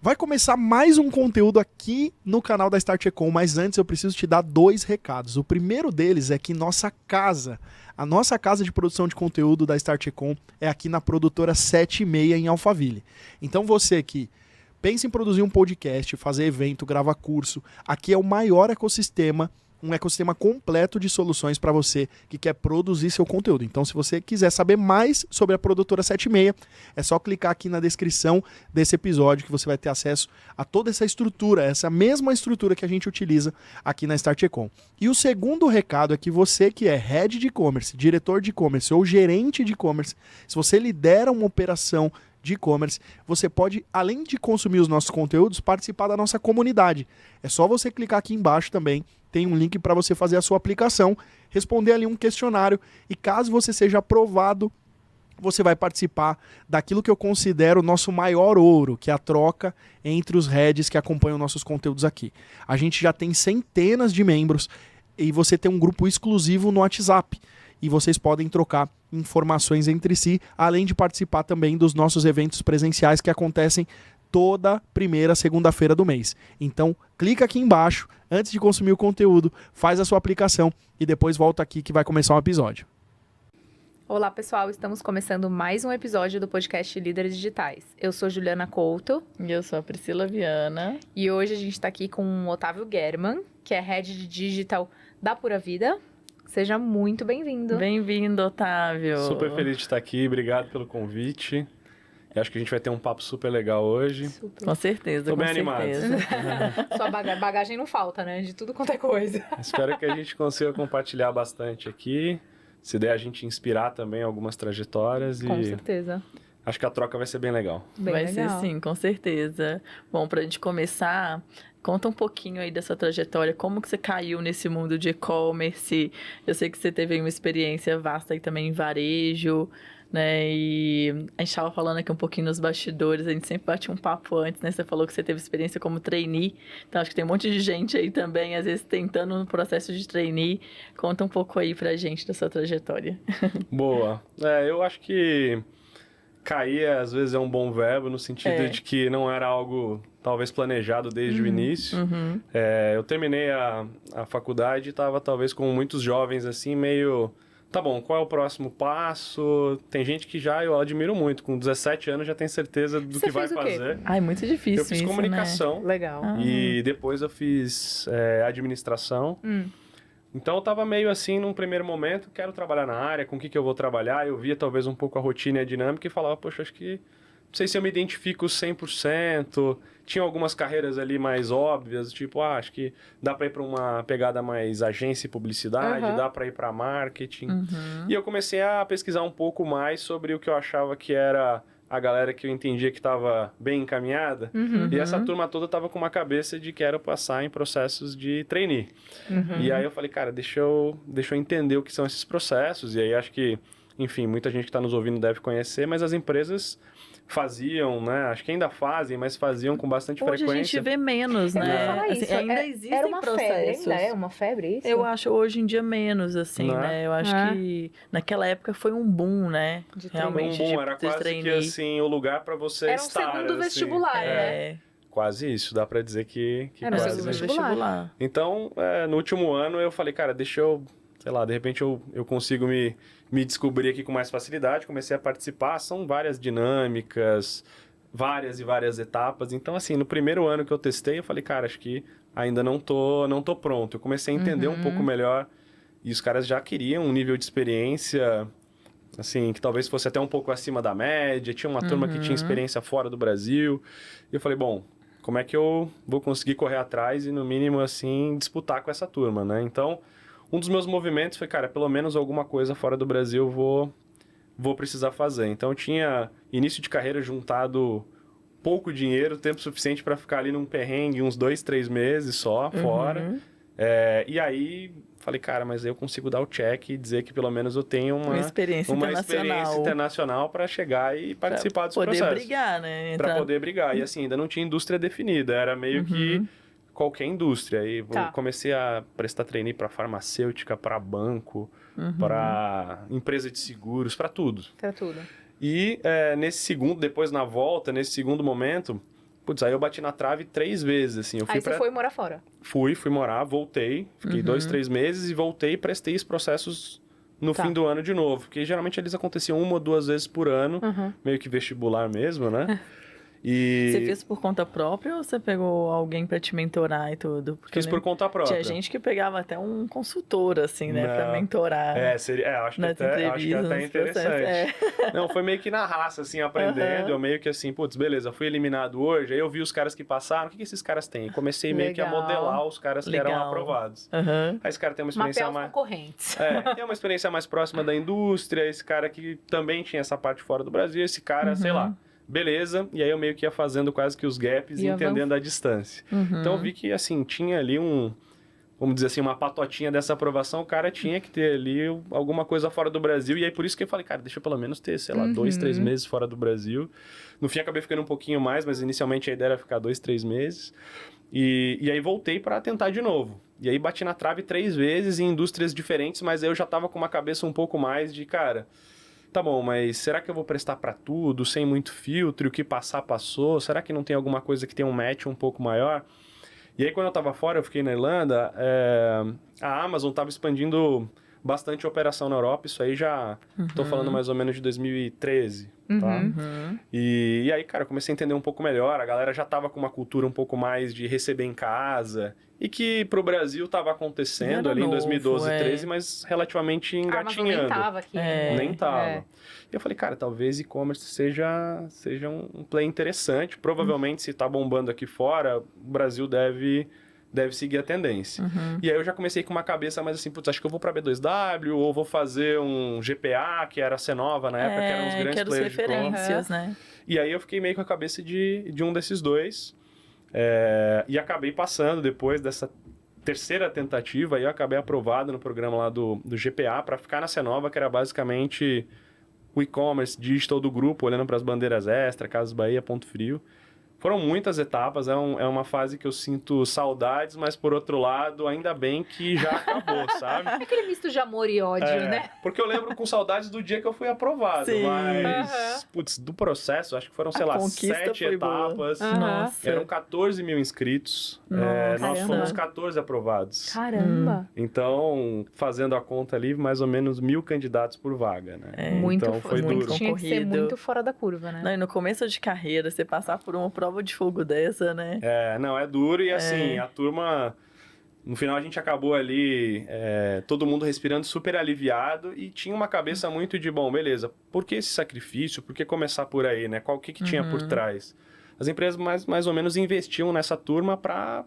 Vai começar mais um conteúdo aqui no canal da Start Econ, mas antes eu preciso te dar 2 recados. O primeiro deles é que a nossa casa de produção de conteúdo da Start Econ é aqui na produtora 76 em Alphaville. Então você que pensa em produzir um podcast, fazer evento, gravar curso, aqui é o maior ecossistema, um ecossistema completo de soluções para você que quer produzir seu conteúdo. Então, se você quiser saber mais sobre a produtora 76, é só clicar aqui na descrição desse episódio que você vai ter acesso a toda essa estrutura, essa mesma estrutura que a gente utiliza aqui na Start Econ. E o segundo recado é que você que é head de e-commerce, diretor de e-commerce ou gerente de e-commerce, se você lidera uma operação de e-commerce, você pode, além de consumir os nossos conteúdos, participar da nossa comunidade. É só você clicar aqui embaixo também, tem um link para você fazer a sua aplicação, responder ali um questionário e caso você seja aprovado, você vai participar daquilo que eu considero o nosso maior ouro, que é a troca entre os heads que acompanham nossos conteúdos aqui. A gente já tem centenas de membros e você tem um grupo exclusivo no WhatsApp. E vocês podem trocar informações entre si, além de participar também dos nossos eventos presenciais que acontecem toda primeira segunda-feira do mês. Então, clica aqui embaixo, antes de consumir o conteúdo, faz a sua aplicação e depois volta aqui que vai começar um episódio. Olá, pessoal. Estamos começando mais um episódio do podcast Líderes Digitais. Eu sou Juliana Couto. E eu sou a Priscila Viana. E hoje a gente está aqui com o Otávio German, que é Head de Digital da Pura Vida. Seja muito bem-vindo. Bem-vindo, Otávio. Super feliz de estar aqui, obrigado pelo convite. Eu acho que a gente vai ter um papo super legal hoje. Super. Com certeza, Tô bem certeza. animado. Sua bagagem não falta, né? De tudo quanto é coisa. Espero que a gente consiga compartilhar bastante aqui. Se der a gente inspirar também algumas trajetórias. Com e certeza. acho que a troca vai ser bem legal. Bem Vai legal. ser sim, com certeza. Bom, pra gente começar, conta um pouquinho aí dessa trajetória, como que você caiu nesse mundo de e-commerce. Eu sei que você teve uma experiência vasta aí também em varejo, né? E a gente estava falando aqui um pouquinho nos bastidores, a gente sempre bate um papo antes, né? Você falou que você teve experiência como trainee, então acho que tem um monte de gente aí também, às vezes tentando no processo de trainee. Conta um pouco aí pra gente da sua trajetória. Boa. Eu acho que cair às vezes é um bom verbo, no sentido de que não era algo talvez planejado desde o início. Uhum. Eu terminei a faculdade e estava talvez com muitos jovens assim, meio... Tá bom, qual é o próximo passo? Tem gente que eu admiro muito, com 17 anos já tem certeza do que vai fazer. Ai, muito difícil Eu fiz isso, comunicação, né? Legal. e depois eu fiz administração. Então eu tava meio assim, num primeiro momento, quero trabalhar na área, com o que eu vou trabalhar? Eu via talvez um pouco a rotina e a dinâmica e falava, poxa, acho que não sei se eu me identifico 100%. Tinha algumas carreiras ali mais óbvias, tipo, acho que dá para ir para uma pegada mais agência e publicidade, dá para ir para marketing. E eu comecei a pesquisar um pouco mais sobre o que eu achava que era a galera que eu entendia que estava bem encaminhada. E essa turma toda estava com uma cabeça de que era passar em processos de trainee. E aí eu falei, cara, deixa eu entender o que são esses processos. E aí acho que, enfim, muita gente que está nos ouvindo deve conhecer, mas as empresas faziam, né? Acho que ainda fazem, mas faziam com bastante Hoje frequência. a gente vê menos, né? Assim, ainda existem era uma processos. Febre, ainda é uma febre isso? Eu acho hoje em dia menos, assim, Não é? né? Eu acho que naquela época foi um boom, né? De Realmente, Era quase que trainee. assim, o lugar para você Era um estar. segundo assim. vestibular, né? É, Quase isso, dá para dizer que Era um quase. segundo segundo vestibular. vestibular. Então, no último ano eu falei, cara, deixa eu, sei lá, de repente eu consigo me descobrir aqui com mais facilidade. Comecei a participar, são várias dinâmicas, várias e várias etapas. Então, assim, no primeiro ano que eu testei, eu falei, cara, acho que ainda não tô pronto. Eu comecei a entender um pouco melhor e os caras já queriam um nível de experiência, assim, que talvez fosse até um pouco acima da média. Tinha uma turma que tinha experiência fora do Brasil. E eu falei, bom, como é que eu vou conseguir correr atrás e, no mínimo, assim, disputar com essa turma, né? Então, um dos meus movimentos foi, cara, pelo menos alguma coisa fora do Brasil eu vou precisar fazer. Então, eu tinha início de carreira juntado pouco dinheiro, tempo suficiente para ficar ali num perrengue uns 2, 3 meses só, fora. E aí, falei, cara, mas eu consigo dar o check e dizer que pelo menos eu tenho uma experiência internacional para chegar e participar dos processos. Para poder brigar, né? Para poder brigar. E assim, ainda não tinha indústria definida, era meio que qualquer indústria. E comecei a prestar trainee para farmacêutica, para banco, para empresa de seguros, para tudo. Pra tudo. E nesse segundo, depois na volta, nesse segundo momento, Putz, aí eu bati na trave 3 vezes, assim. Aí você foi morar fora. Fui morar, voltei. Fiquei 2, 3 meses e voltei e prestei os processos no fim do ano de novo. Porque geralmente eles aconteciam 1 ou 2 vezes por ano. Meio que vestibular mesmo, né? E... Você fez por conta própria ou você pegou alguém pra te mentorar e tudo? Porque Fiz por conta própria. tinha gente que pegava até um consultor, assim, né? Não. Pra mentorar. Acho que até interessante. Não, foi meio que na raça, assim, aprendendo. Eu meio que assim, putz, beleza, fui eliminado hoje. Aí eu vi os caras que passaram, o que esses caras têm? Comecei meio que a modelar os caras que eram aprovados. Aí esse cara tem uma experiência Mapear os concorrentes. tem uma experiência mais próxima da indústria, esse cara que também tinha essa parte fora do Brasil, esse cara, sei lá. Beleza, e aí eu meio que ia fazendo quase que os gaps e entendendo a distância. Então eu vi que, assim, tinha ali vamos dizer assim, uma patotinha dessa aprovação, o cara tinha que ter ali alguma coisa fora do Brasil, e aí por isso que eu falei, cara, deixa eu pelo menos ter, sei lá, 2, 3 meses fora do Brasil. No fim acabei ficando um pouquinho mais, mas inicialmente a ideia era ficar 2, 3 meses. E aí voltei para tentar de novo. E aí bati na trave 3 vezes em indústrias diferentes, mas aí eu já tava com uma cabeça um pouco mais de, cara... Tá bom, mas será que eu vou prestar para tudo, sem muito filtro, e o que passar, passou? Será que não tem alguma coisa que tem um match um pouco maior? E aí, quando eu tava fora, eu fiquei na Irlanda, a Amazon tava expandindo bastante a operação na Europa, isso aí já tô falando mais ou menos de 2013, tá? E aí, cara, eu comecei a entender um pouco melhor, a galera já tava com uma cultura um pouco mais de receber em casa, e que pro Brasil tava acontecendo ali em 2012, 2013, mas relativamente engatinhando. Nem tava aqui. Nem tava. E eu falei, cara, talvez e-commerce seja um play interessante. Provavelmente, se tá bombando aqui fora, o Brasil deve seguir a tendência. E aí eu já comecei com uma cabeça mais assim, putz, acho que eu vou pra B2W, ou vou fazer um GPA, que era a Cenova na época, que eram os grandes players de referências, né? E aí eu fiquei meio com a cabeça de um desses dois. E acabei passando depois dessa terceira tentativa, aí eu acabei aprovado no programa lá do GPA para ficar na Cenova, que era basicamente o e-commerce digital do grupo, olhando para as bandeiras Extra, Casas Bahia, Ponto Frio. Foram muitas etapas, é uma fase que eu sinto saudades, mas por outro lado, ainda bem que já acabou, sabe? Aquele misto de amor e ódio, né? Porque eu lembro com saudades do dia que eu fui aprovado, Sim. mas, putz, do processo, acho que foram, sei lá, 7 etapas. Nossa. Eram 14 mil inscritos, nós fomos 14 aprovados. Caramba! Então, fazendo a conta ali, mais ou menos 1.000 candidatos por vaga, né? Muito, então, foi muito duro. tinha que ser muito fora da curva, né? Não, e no começo de carreira, você passar por uma prova de fogo dessa, né? É duro e assim, a turma... No final a gente acabou ali, todo mundo respirando super aliviado e tinha uma cabeça muito de, bom, beleza, por que esse sacrifício? Por que começar por aí, né? O que tinha por trás? As empresas mais ou menos investiam nessa turma para,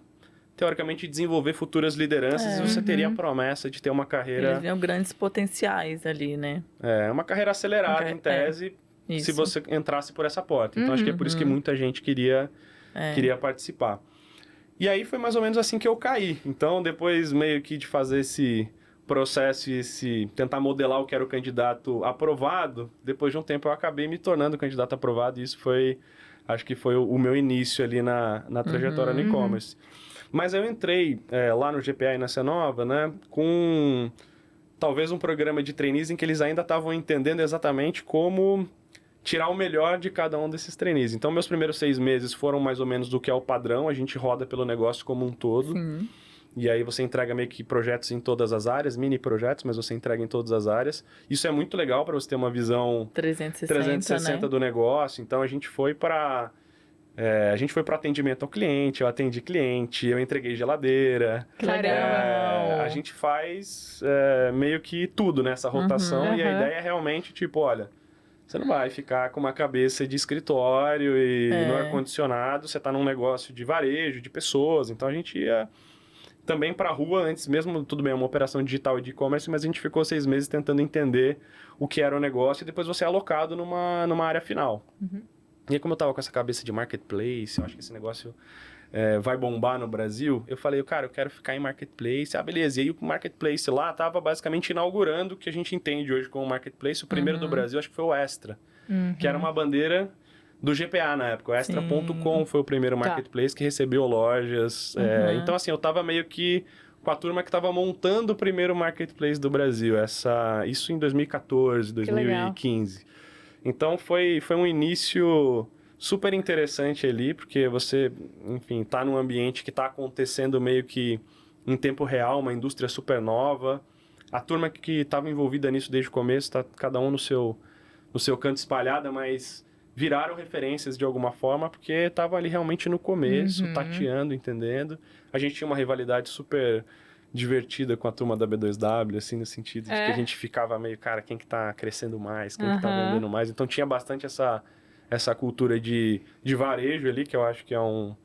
teoricamente, desenvolver futuras lideranças e você teria a promessa de ter uma carreira... Eles viam grandes potenciais ali, né? Uma carreira acelerada, em tese, se você entrasse por essa porta. Então, acho que é por isso que muita gente queria participar. E aí foi mais ou menos assim que eu caí. Então, depois meio que de fazer esse processo e tentar modelar o que era o candidato aprovado, depois de um tempo eu acabei me tornando candidato aprovado e isso foi, acho que foi o meu início ali na trajetória no e-commerce. Mas eu entrei lá no GPA e na Cenova, né, com talvez um programa de trainees em que eles ainda estavam entendendo exatamente como tirar o melhor de cada um desses trainees. Então, meus primeiros 6 meses foram mais ou menos do que é o padrão, a gente roda pelo negócio como um todo. Sim. E aí você entrega meio que projetos em todas as áreas, mini projetos, mas você entrega em todas as áreas. Isso é muito legal para você ter uma visão 360 né? do negócio. Então, a gente foi para atendimento ao cliente, eu atendi cliente, eu entreguei geladeira. Caramba! A gente faz meio que tudo nessa rotação e a ideia é realmente, tipo, olha, você não vai ficar com uma cabeça de escritório e no ar-condicionado, você está num negócio de varejo, de pessoas, então a gente ia também para a rua antes, mesmo, tudo bem, uma operação digital e de e-commerce, mas a gente ficou 6 meses tentando entender o que era o negócio e depois você é alocado numa área final. E aí, como eu tava com essa cabeça de marketplace, eu acho que esse negócio vai bombar no Brasil, eu falei, cara, eu quero ficar em marketplace. Ah, beleza. E aí o marketplace lá tava basicamente inaugurando o que a gente entende hoje como marketplace. O primeiro do Brasil, acho que foi o Extra, que era uma bandeira do GPA na época. O Extra.com foi o primeiro marketplace que recebeu lojas. Então, assim, eu tava meio que com a turma que tava montando o primeiro marketplace do Brasil. Isso em 2014, 2015. Então, foi um início super interessante ali, porque você, enfim, tá num ambiente que tá acontecendo meio que em tempo real, uma indústria super nova. A turma que estava envolvida nisso desde o começo, tá cada um no seu canto espalhada, mas viraram referências de alguma forma, porque estavam ali realmente no começo, tateando, entendendo. A gente tinha uma rivalidade super divertida com a turma da B2W, assim, no sentido de que a gente ficava meio, cara, quem que tá crescendo mais, quem que tá vendendo mais. Então tinha bastante essa cultura de varejo ali, que eu acho que é um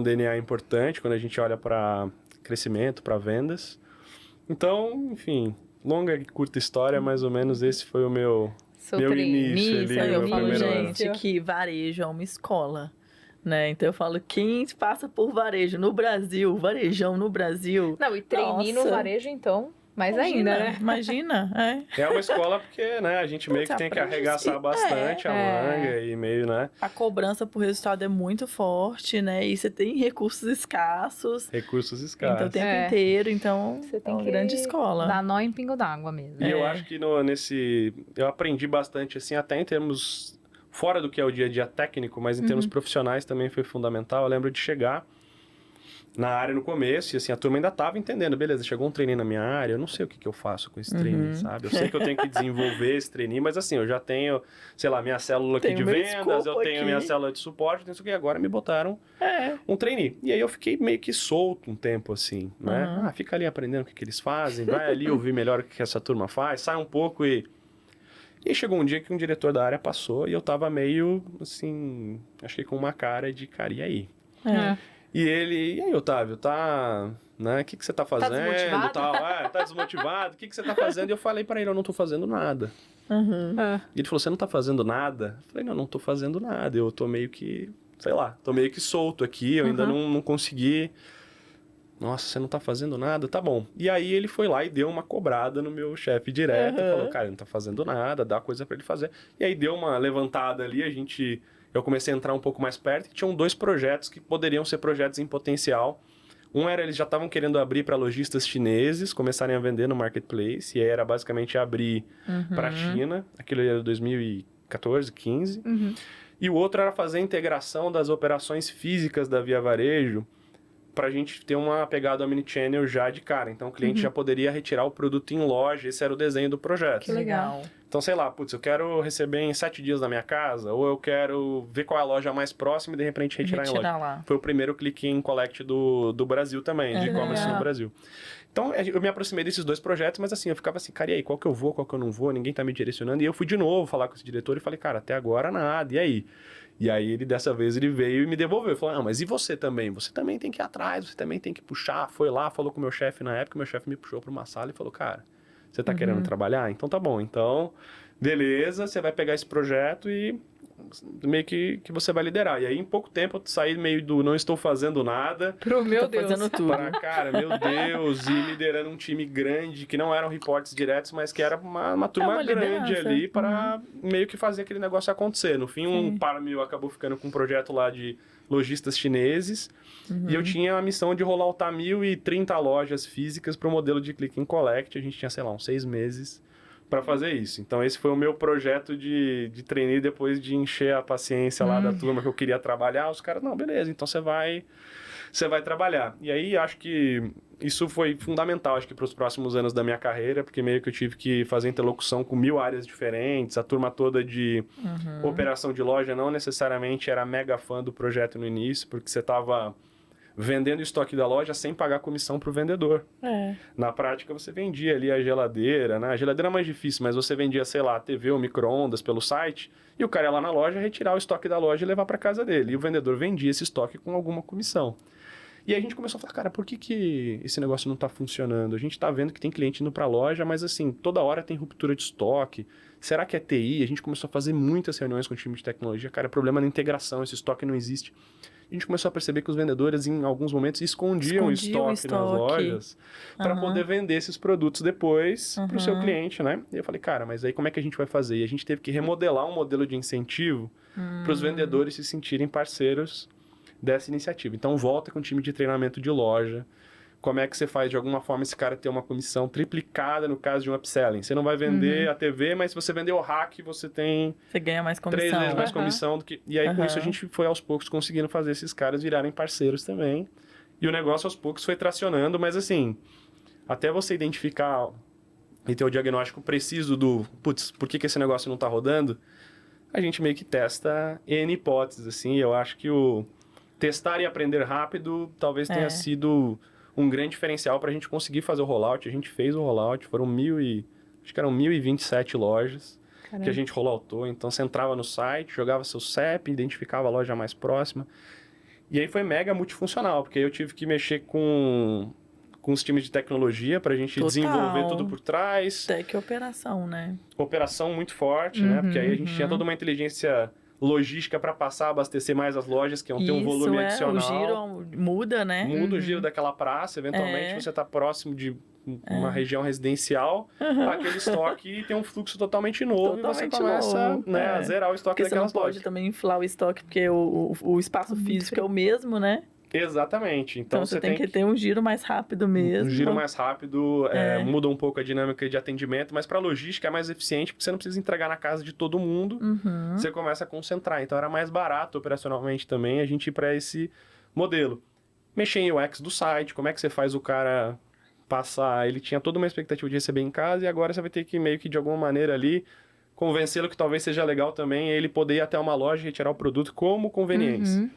DNA importante quando a gente olha para crescimento, para vendas. Então, enfim, longa e curta história, mais ou menos esse foi o meu início ali. Aí eu meu falo, primeiro ano. gente, que varejo é uma escola, né? Então eu falo, quem passa por varejo no Brasil, varejão no Brasil... Não, e trainee no varejo, então, mais imagina, ainda, né? Imagina, É uma escola porque, né, a gente meio que tem que arregaçar bastante a manga e meio, né? A cobrança por resultado é muito forte, né? E você tem recursos escassos. Recursos Então, escassos. o tempo inteiro, então, Você é tem uma que grande escola. dar nó em pingo d'água mesmo. E eu acho que eu aprendi bastante, assim, até em termos fora do que é o dia a dia técnico, mas em termos profissionais também foi fundamental. Eu lembro de chegar na área no começo, e assim, a turma ainda estava entendendo, beleza, chegou um trainee na minha área, eu não sei o que eu faço com esse trainee, sabe? Eu sei que eu tenho que desenvolver esse trainee, mas assim, eu já tenho, sei lá, minha célula aqui de vendas, eu tenho a minha célula de suporte, eu tenho isso aqui, agora me botaram um trainee. E aí eu fiquei meio que solto um tempo, assim, né? Fica ali aprendendo o que eles fazem, vai ali ouvir melhor o que essa turma faz, sai um pouco e aí chegou um dia que um diretor da área passou e eu tava meio, assim, acho que com uma cara de, cara, e aí? E aí, Otávio, né, o que você tá fazendo? Tá desmotivado? O que você tá fazendo? E eu falei pra ele, eu não tô fazendo nada. E ele falou, você não tá fazendo nada? Eu falei, não tô fazendo nada, eu tô meio que, sei lá, tô meio que solto aqui, eu ainda não consegui. Nossa, você não tá fazendo nada? Tá bom. E aí ele foi lá e deu uma cobrada no meu chefe direto, falou, cara, ele não tá fazendo nada, dá coisa pra ele fazer. E aí deu uma levantada ali, eu comecei a entrar um pouco mais perto, que tinham 2 projetos que poderiam ser projetos em potencial. Um era, eles já estavam querendo abrir para lojistas chineses, começarem a vender no marketplace, e aí era basicamente abrir para a China, aquilo era 2014, 15. E o outro era fazer a integração das operações físicas da Via Varejo, para a gente ter uma pegada omnichannel já de cara. Então, o cliente já poderia retirar o produto em loja, esse era o desenho do projeto. Que legal. Então, sei lá, eu quero receber em 7 dias na minha casa, ou eu quero ver qual é a loja mais próxima e, de repente, retirar em loja. Lá. Foi o primeiro click and collect do Brasil também, de e-commerce no Brasil. Então, eu me aproximei desses 2 projetos, mas assim, eu ficava assim, cara, e aí, qual que eu vou, qual que eu não vou? Ninguém tá me direcionando. E eu fui de novo falar com esse diretor e falei, cara, até agora nada, e aí? E aí, dessa vez, ele veio e me devolveu. Falou, mas e você também? Você também tem que ir atrás, você também tem que puxar. Foi lá, falou com o meu chefe na época, meu chefe me puxou para uma sala e falou, cara, você tá querendo trabalhar? Então tá bom, então, beleza, você vai pegar esse projeto e meio que você vai liderar. E aí, em pouco tempo, eu saí meio do não estou fazendo nada. Meu Deus. Fazendo tudo. Para, cara, meu Deus, e liderando um time grande, que não eram reportes diretos, mas que era uma turma grande liderança. ali para meio que fazer aquele negócio acontecer. No fim, um par meu acabou ficando com um projeto lá de lojistas chineses, e eu tinha a missão de rolloutar 1.030 lojas físicas para o modelo de click and collect. A gente tinha, sei lá, uns 6 meses para fazer isso. Então, esse foi o meu projeto de trainee depois de encher a paciência lá da turma que eu queria trabalhar. Os caras, não, beleza, então você vai trabalhar. E aí, acho que isso foi fundamental, acho que para os próximos anos da minha carreira, porque meio que eu tive que fazer interlocução com 1.000 áreas diferentes, a turma toda de operação de loja não necessariamente era mega fã do projeto no início, porque você estava vendendo o estoque da loja sem pagar comissão para o vendedor. Na prática, você vendia ali a geladeira, né? A geladeira é mais difícil, mas você vendia, sei lá, a TV ou micro-ondas pelo site, e o cara ia lá na loja retirar o estoque da loja e levar para casa dele. E o vendedor vendia esse estoque com alguma comissão. E aí a gente começou a falar, cara, por que esse negócio não está funcionando? A gente está vendo que tem cliente indo para a loja, mas assim, toda hora tem ruptura de estoque. Será que é TI? A gente começou a fazer muitas reuniões com o time de tecnologia. Cara, é problema na integração, esse estoque não existe. A gente começou a perceber que os vendedores, em alguns momentos, escondiam o estoque nas lojas para poder vender esses produtos depois para o seu cliente, né? E eu falei, cara, mas aí como é que a gente vai fazer? E a gente teve que remodelar um modelo de incentivo para os vendedores se sentirem parceiros dessa iniciativa. Então, volta com o time de treinamento de loja, como é que você faz de alguma forma esse cara ter uma comissão triplicada no caso de um upselling. Você não vai vender a TV, mas se você vender o hack, você tem Você ganha mais comissão. 3 vezes mais comissão do que... E aí, com isso, a gente foi aos poucos conseguindo fazer esses caras virarem parceiros também. E o negócio, aos poucos, foi tracionando. Mas, assim, até você identificar e ter o diagnóstico preciso do... Putz, por que esse negócio não tá rodando? A gente meio que testa N hipóteses, assim. Eu acho que o testar e aprender rápido talvez tenha sido um grande diferencial para a gente conseguir fazer o rollout. A gente fez o rollout, foram acho que eram 1.027 lojas que a gente rolloutou. Então, você entrava no site, jogava seu CEP, identificava a loja mais próxima. E aí foi mega multifuncional, porque eu tive que mexer com os times de tecnologia para a gente desenvolver tudo por trás. Tech operação, né? Operação muito forte, né? Porque aí a gente tinha toda uma inteligência logística para passar a abastecer mais as lojas, que iam ter um volume adicional. O giro muda, né? Muda o giro daquela praça, eventualmente você está próximo de uma região residencial, aquele estoque tem um fluxo totalmente novo e você começa a zerar o estoque daquelas lojas. Você não pode também inflar o estoque, porque o espaço físico é o mesmo, né? Exatamente. Então você tem que ter um giro mais rápido mesmo. Um giro mais rápido, muda um pouco a dinâmica de atendimento, mas para logística é mais eficiente, porque você não precisa entregar na casa de todo mundo, você começa a concentrar. Então era mais barato operacionalmente também a gente ir para esse modelo. Mexer em UX do site, como é que você faz o cara passar... Ele tinha toda uma expectativa de receber em casa e agora você vai ter que meio que de alguma maneira ali convencê-lo que talvez seja legal também ele poder ir até uma loja e retirar o produto como conveniência.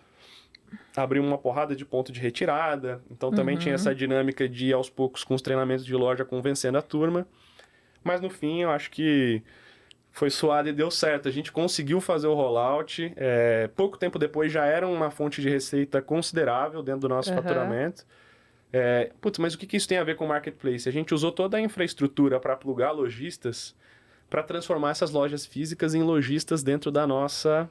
Abriu uma porrada de ponto de retirada, então também tinha essa dinâmica de ir aos poucos com os treinamentos de loja convencendo a turma, mas no fim eu acho que foi suado e deu certo, a gente conseguiu fazer o rollout, pouco tempo depois já era uma fonte de receita considerável dentro do nosso faturamento. Mas o que isso tem a ver com o marketplace? A gente usou toda a infraestrutura para plugar lojistas para transformar essas lojas físicas em lojistas dentro da nossa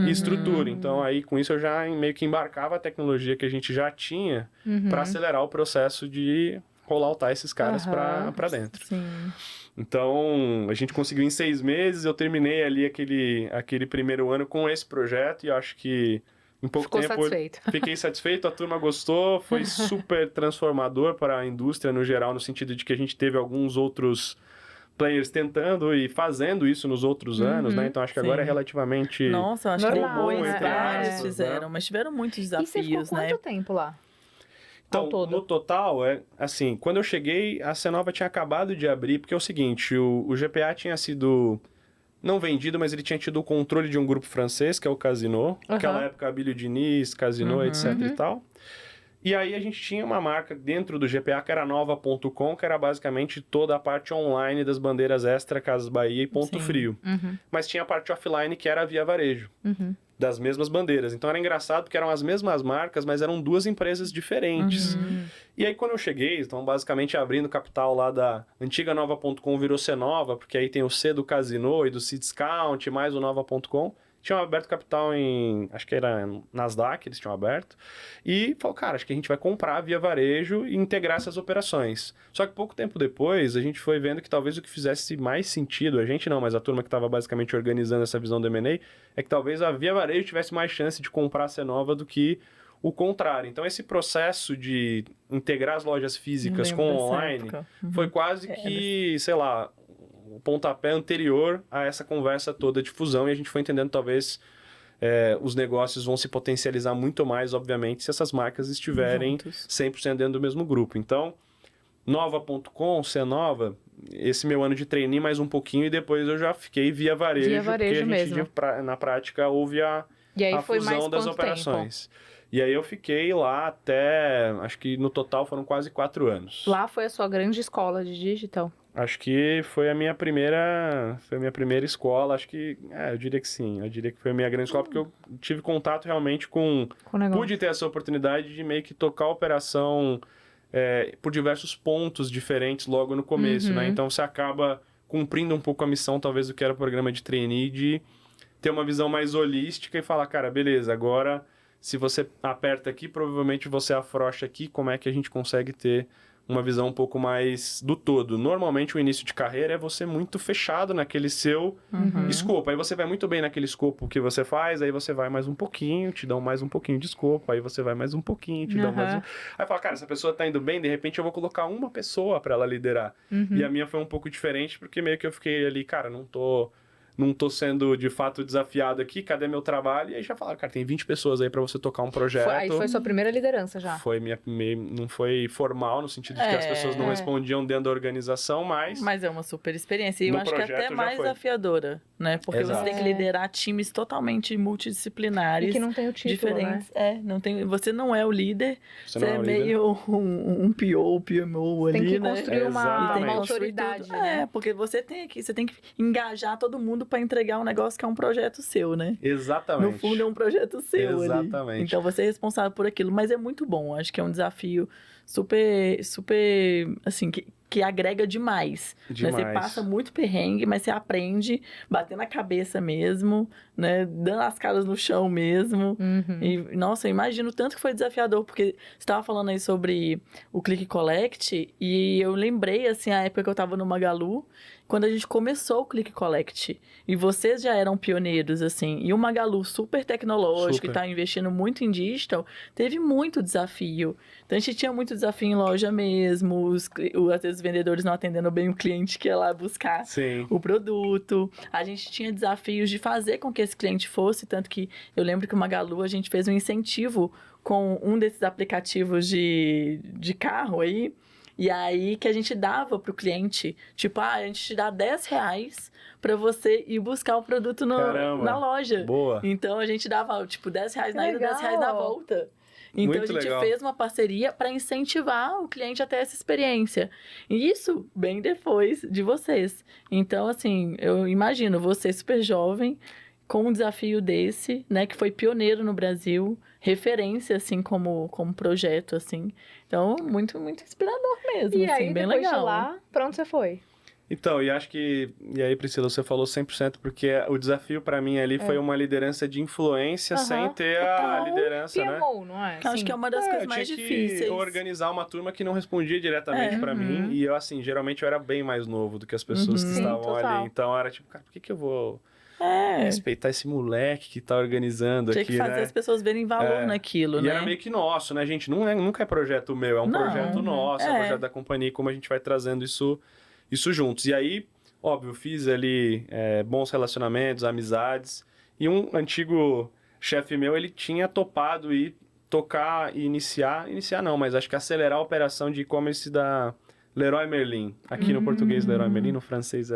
estrutura. Então, aí, com isso, eu já meio que embarcava a tecnologia que a gente já tinha para acelerar o processo de rolloutar esses caras para dentro. Sim. Então, a gente conseguiu em 6 meses, eu terminei ali aquele primeiro ano com esse projeto e acho que em pouco tempo fiquei satisfeito, a turma gostou, foi super transformador para a indústria no geral, no sentido de que a gente teve alguns outros players tentando e fazendo isso nos outros anos, né? Então acho que agora é relativamente... Nossa, acho que vários fizeram, né? mas tiveram muitos desafios, né? E você ficou quanto tempo lá? Então, no total, assim, quando eu cheguei, a C9 tinha acabado de abrir, porque é o seguinte, o GPA tinha sido não vendido, mas ele tinha tido o controle de um grupo francês, que é o Casino. Naquela época, Abílio Diniz, Casino, etc e tal. E aí a gente tinha uma marca dentro do GPA que era Nova.com, que era basicamente toda a parte online das bandeiras Extra, Casas Bahia e Ponto Frio. Mas tinha a parte offline que era a Via Varejo, das mesmas bandeiras. Então era engraçado porque eram as mesmas marcas, mas eram 2 empresas diferentes. E aí quando eu cheguei, então basicamente abrindo capital lá da antiga Nova.com virou C-Nova, porque aí tem o C do Casino e do Cdiscount, mais o Nova.com. Tinham aberto capital acho que era Nasdaq, eles tinham aberto, e falou, cara, acho que a gente vai comprar via varejo e integrar essas operações. Só que pouco tempo depois, a gente foi vendo que talvez o que fizesse mais sentido, a gente não, mas a turma que estava basicamente organizando essa visão do M&A, é que talvez a via varejo tivesse mais chance de comprar a C-Nova do que o contrário. Então, esse processo de integrar as lojas físicas com online foi quase que, sei lá, o pontapé anterior a essa conversa toda de fusão, e a gente foi entendendo talvez os negócios vão se potencializar muito mais, obviamente, se essas marcas estiverem juntos. 100% dentro do mesmo grupo. Então, Nova.com, C-Nova, esse meu ano de trainee mais um pouquinho e depois eu já fiquei via varejo porque a gente mesmo. Na prática houve a fusão das operações. E aí eu fiquei lá até, acho que no total foram quase 4 anos. Lá foi a sua grande escola de digital? Acho que foi a minha primeira escola, acho que, eu diria que sim, eu diria que foi a minha grande escola, porque eu tive contato realmente pude ter essa oportunidade de meio que tocar a operação por diversos pontos diferentes logo no começo, né? Então você acaba cumprindo um pouco a missão, talvez, do que era o programa de trainee, de ter uma visão mais holística e falar, cara, beleza, agora se você aperta aqui, provavelmente você afrouxa aqui, como é que a gente consegue ter uma visão um pouco mais do todo. Normalmente o início de carreira é você muito fechado naquele seu escopo. Aí você vai muito bem naquele escopo que você faz, aí você vai mais um pouquinho, te dão mais um pouquinho de escopo, aí você vai mais um pouquinho, te dão mais um... Aí fala, cara, essa pessoa tá indo bem, de repente eu vou colocar uma pessoa pra ela liderar. E a minha foi um pouco diferente, porque meio que eu fiquei ali, cara, não tô sendo de fato desafiado aqui, cadê meu trabalho? E aí já falaram, cara, tem 20 pessoas aí pra você tocar um projeto. Aí foi sua primeira liderança já. Foi não foi formal, no sentido de que as pessoas não respondiam dentro da organização, mas... Mas é uma super experiência. E eu No acho que é projeto até já mais foi. desafiadora, né? Porque Exato. você tem que liderar times totalmente multidisciplinares. E que não tem o título, diferentes. Não tem, você não é o líder, Você você não é é o líder. meio um PO, PMO ali, Tem que né? construir uma Exatamente. autoridade, tudo. né? Porque você tem que engajar todo mundo para entregar um negócio que é um projeto seu, né? Exatamente. No fundo é um projeto seu ali. Exatamente. Então você é responsável por aquilo, mas é muito bom. Acho que é um desafio super, super, assim, que agrega demais. Né? Você Demais. passa muito perrengue, mas você aprende batendo a cabeça mesmo, né? Dando as caras no chão mesmo. E, nossa, eu imagino o tanto que foi desafiador, porque você estava falando aí sobre o Click Collect, e eu lembrei, assim, a época que eu estava no Magalu, quando a gente começou o Click Collect. E vocês já eram pioneiros, assim. E o Magalu super tecnológico, Super. e tá investindo muito em digital, teve muito desafio. Então, a gente tinha muito desafio em loja mesmo, às vezes os vendedores não atendendo bem o cliente que ia lá buscar Sim. o produto. A gente tinha desafios de fazer com que esse cliente fosse, tanto que eu lembro que o Magalu, a gente fez um incentivo com um desses aplicativos de carro aí, e aí que a gente dava pro cliente, tipo, a gente te dá R$10 para você ir buscar o produto Caramba. na loja. Boa. Então, a gente dava, tipo, R$10 na ida, legal. R$10 na volta. Então, Muito a gente legal. fez uma parceria para incentivar o cliente a ter essa experiência. E isso bem depois de vocês. Então, assim, eu imagino você super jovem, com um desafio desse, né, que foi pioneiro no Brasil, referência, assim, como projeto, assim. Então, muito, muito inspirador mesmo, E assim, aí, bem depois legal. de lá, pra onde você foi? Então, e acho que... E aí, Priscila, você falou 100%, porque o desafio pra mim ali foi uma liderança de influência sem ter a total. liderança, né? PMO, não é? Que eu acho que é uma das Eu coisas mais tinha difíceis. que organizar uma turma que não respondia diretamente É. pra mim. E eu, assim, geralmente eu era bem mais novo do que as pessoas que Sim, estavam total. ali. Então, era tipo, cara, por que eu vou É, respeitar esse moleque que tá organizando tinha aqui, que fazer né? as pessoas verem valor naquilo, E né? era meio que nosso, né, gente? Nunca é projeto meu, é um Não, projeto nosso, é um é. projeto da companhia, como a gente vai trazendo isso juntos. E aí, óbvio, fiz ali bons relacionamentos, amizades. E um antigo chefe meu, ele tinha topado ir tocar e iniciar não, mas acho que acelerar a operação de e-commerce da Leroy Merlin. Aqui no português, Leroy Merlin, no francês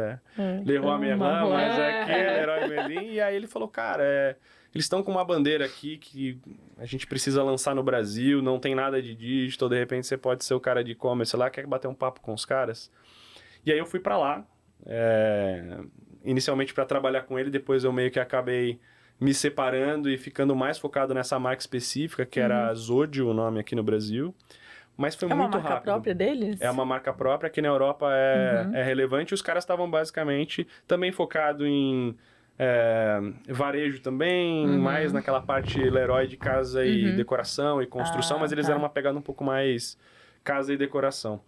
Leroy Merlin, mas aqui é Leroy Merlin. E aí ele falou, cara, eles estão com uma bandeira aqui que a gente precisa lançar no Brasil, não tem nada de digital, de repente você pode ser o cara de e-commerce lá, quer bater um papo com os caras? E aí eu fui pra lá, inicialmente para trabalhar com ele, depois eu meio que acabei me separando e ficando mais focado nessa marca específica, que era Zodio, o nome aqui no Brasil. Mas foi É uma muito marca rápido. própria deles? É uma marca própria, que na Europa é relevante. Os caras estavam basicamente também focado em varejo também, mais naquela parte Leroy de casa e decoração e construção, mas eles tá. eram uma pegada um pouco mais casa e decoração.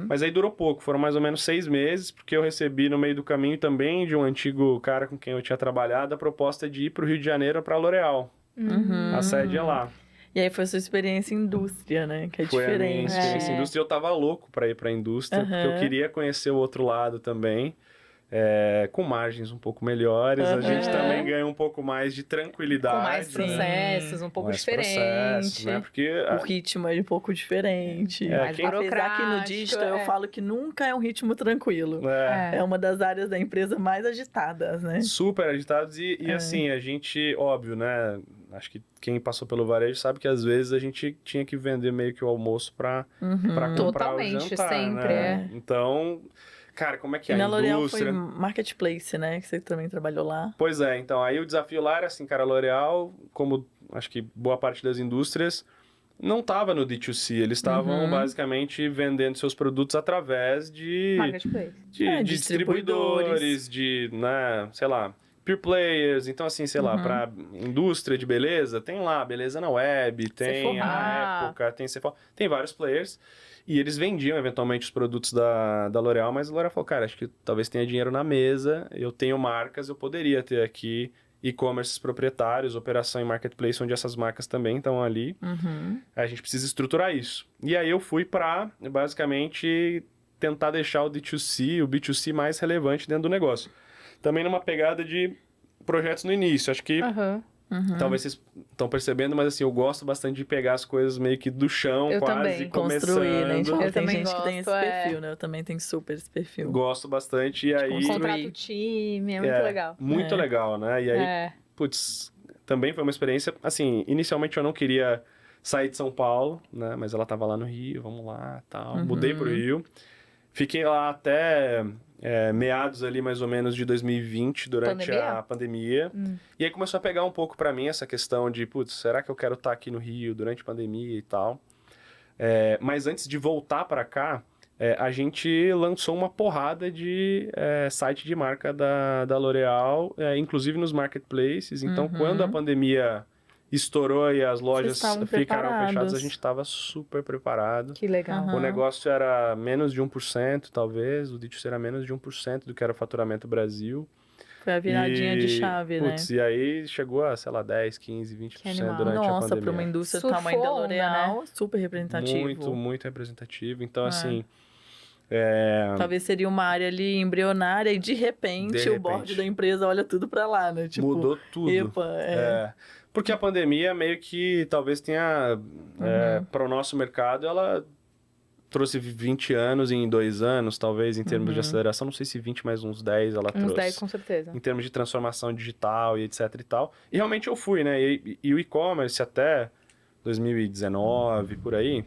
Mas aí durou pouco, foram mais ou menos 6 meses, porque eu recebi no meio do caminho também de um antigo cara com quem eu tinha trabalhado a proposta de ir para o Rio de Janeiro para a L'Oréal. A sede é lá. E aí foi sua experiência em indústria, né? Que é Foi a minha diferente. experiência em indústria. Eu tava louco para ir para a indústria, porque eu queria conhecer o outro lado também. Com margens um pouco melhores, a gente também ganha um pouco mais de tranquilidade. Com mais processos, um pouco mais diferente. processos, né? Porque O ritmo é um pouco diferente. Mais Apesar que no burocrático, digital eu falo que nunca é um ritmo tranquilo. é É uma das áreas da empresa mais agitadas, né? super agitados e assim, a gente, óbvio, né? Acho que quem passou pelo varejo sabe que às vezes a gente tinha que vender meio que o almoço para comprar Totalmente, o jantar, sempre, né? Então, cara, como é que é E na a L'Oréal indústria? foi marketplace, né? Que você também trabalhou lá. Pois é, então aí o desafio lá era assim, cara, a L'Oréal, como acho que boa parte das indústrias, não estava no D2C, eles estavam basicamente vendendo seus produtos através de Marketplace. distribuidores, de, né, sei lá, pure players, então assim, sei lá, pra indústria de beleza, tem lá Beleza na Web, tem Sephora. a Época, tem Sephora, tem vários players. E eles vendiam eventualmente os produtos da L'Oréal, mas a L'Oréal falou, cara, acho que talvez tenha dinheiro na mesa, eu tenho marcas, eu poderia ter aqui e-commerces proprietários, operação em marketplace, onde essas marcas também estão ali. A gente precisa estruturar isso. E aí eu fui para, basicamente, tentar deixar o D2C, o B2C mais relevante dentro do negócio. Também numa pegada de projetos no início. Acho que talvez vocês estão percebendo, mas assim, eu gosto bastante de pegar as coisas meio que do chão, Eu quase também. começando. Construir, né? Tipo, Eu tem também gente que tem esse gosto, perfil, né? Eu também tenho super esse perfil. Gosto bastante, e aí... construir. Contrato time, é muito legal. Muito legal, né? E aí, putz, também foi uma experiência... Assim, inicialmente eu não queria sair de São Paulo, né? Mas ela tava lá no Rio, vamos lá, tal. Mudei pro Rio. Fiquei lá até... meados ali mais ou menos de 2020, durante a pandemia. E aí começou a pegar um pouco pra mim essa questão de, putz, será que eu quero estar aqui no Rio durante a pandemia e tal? Mas antes de voltar pra cá, a gente lançou uma porrada de site de marca da L'Oréal, inclusive nos marketplaces. Então, quando a pandemia estourou e as lojas ficaram fechadas, a gente estava super preparado. Que legal. O negócio era menos de 1%, talvez. O D2C era menos de 1% do que era o faturamento Brasil. Foi a viradinha de chave, putz, né? E aí chegou a, sei lá, 10, 15, 20% durante a Nossa, pandemia. para uma indústria do Surfou tamanho da onda, L'Oréal, super representativo. Muito, muito representativo. Então, assim... Talvez seria uma área ali embrionária e de repente o board da empresa olha tudo pra lá, né? Tipo, mudou tudo. Epa, Porque a pandemia meio que talvez tenha, para o nosso mercado, ela trouxe 20 anos em 2 anos, talvez, em termos de aceleração. Não sei se 20 mais uns 10 ela trouxe. Uns 10, com certeza. Em termos de transformação digital e etc e tal. E realmente eu fui, né? E o e-commerce até 2019, por aí,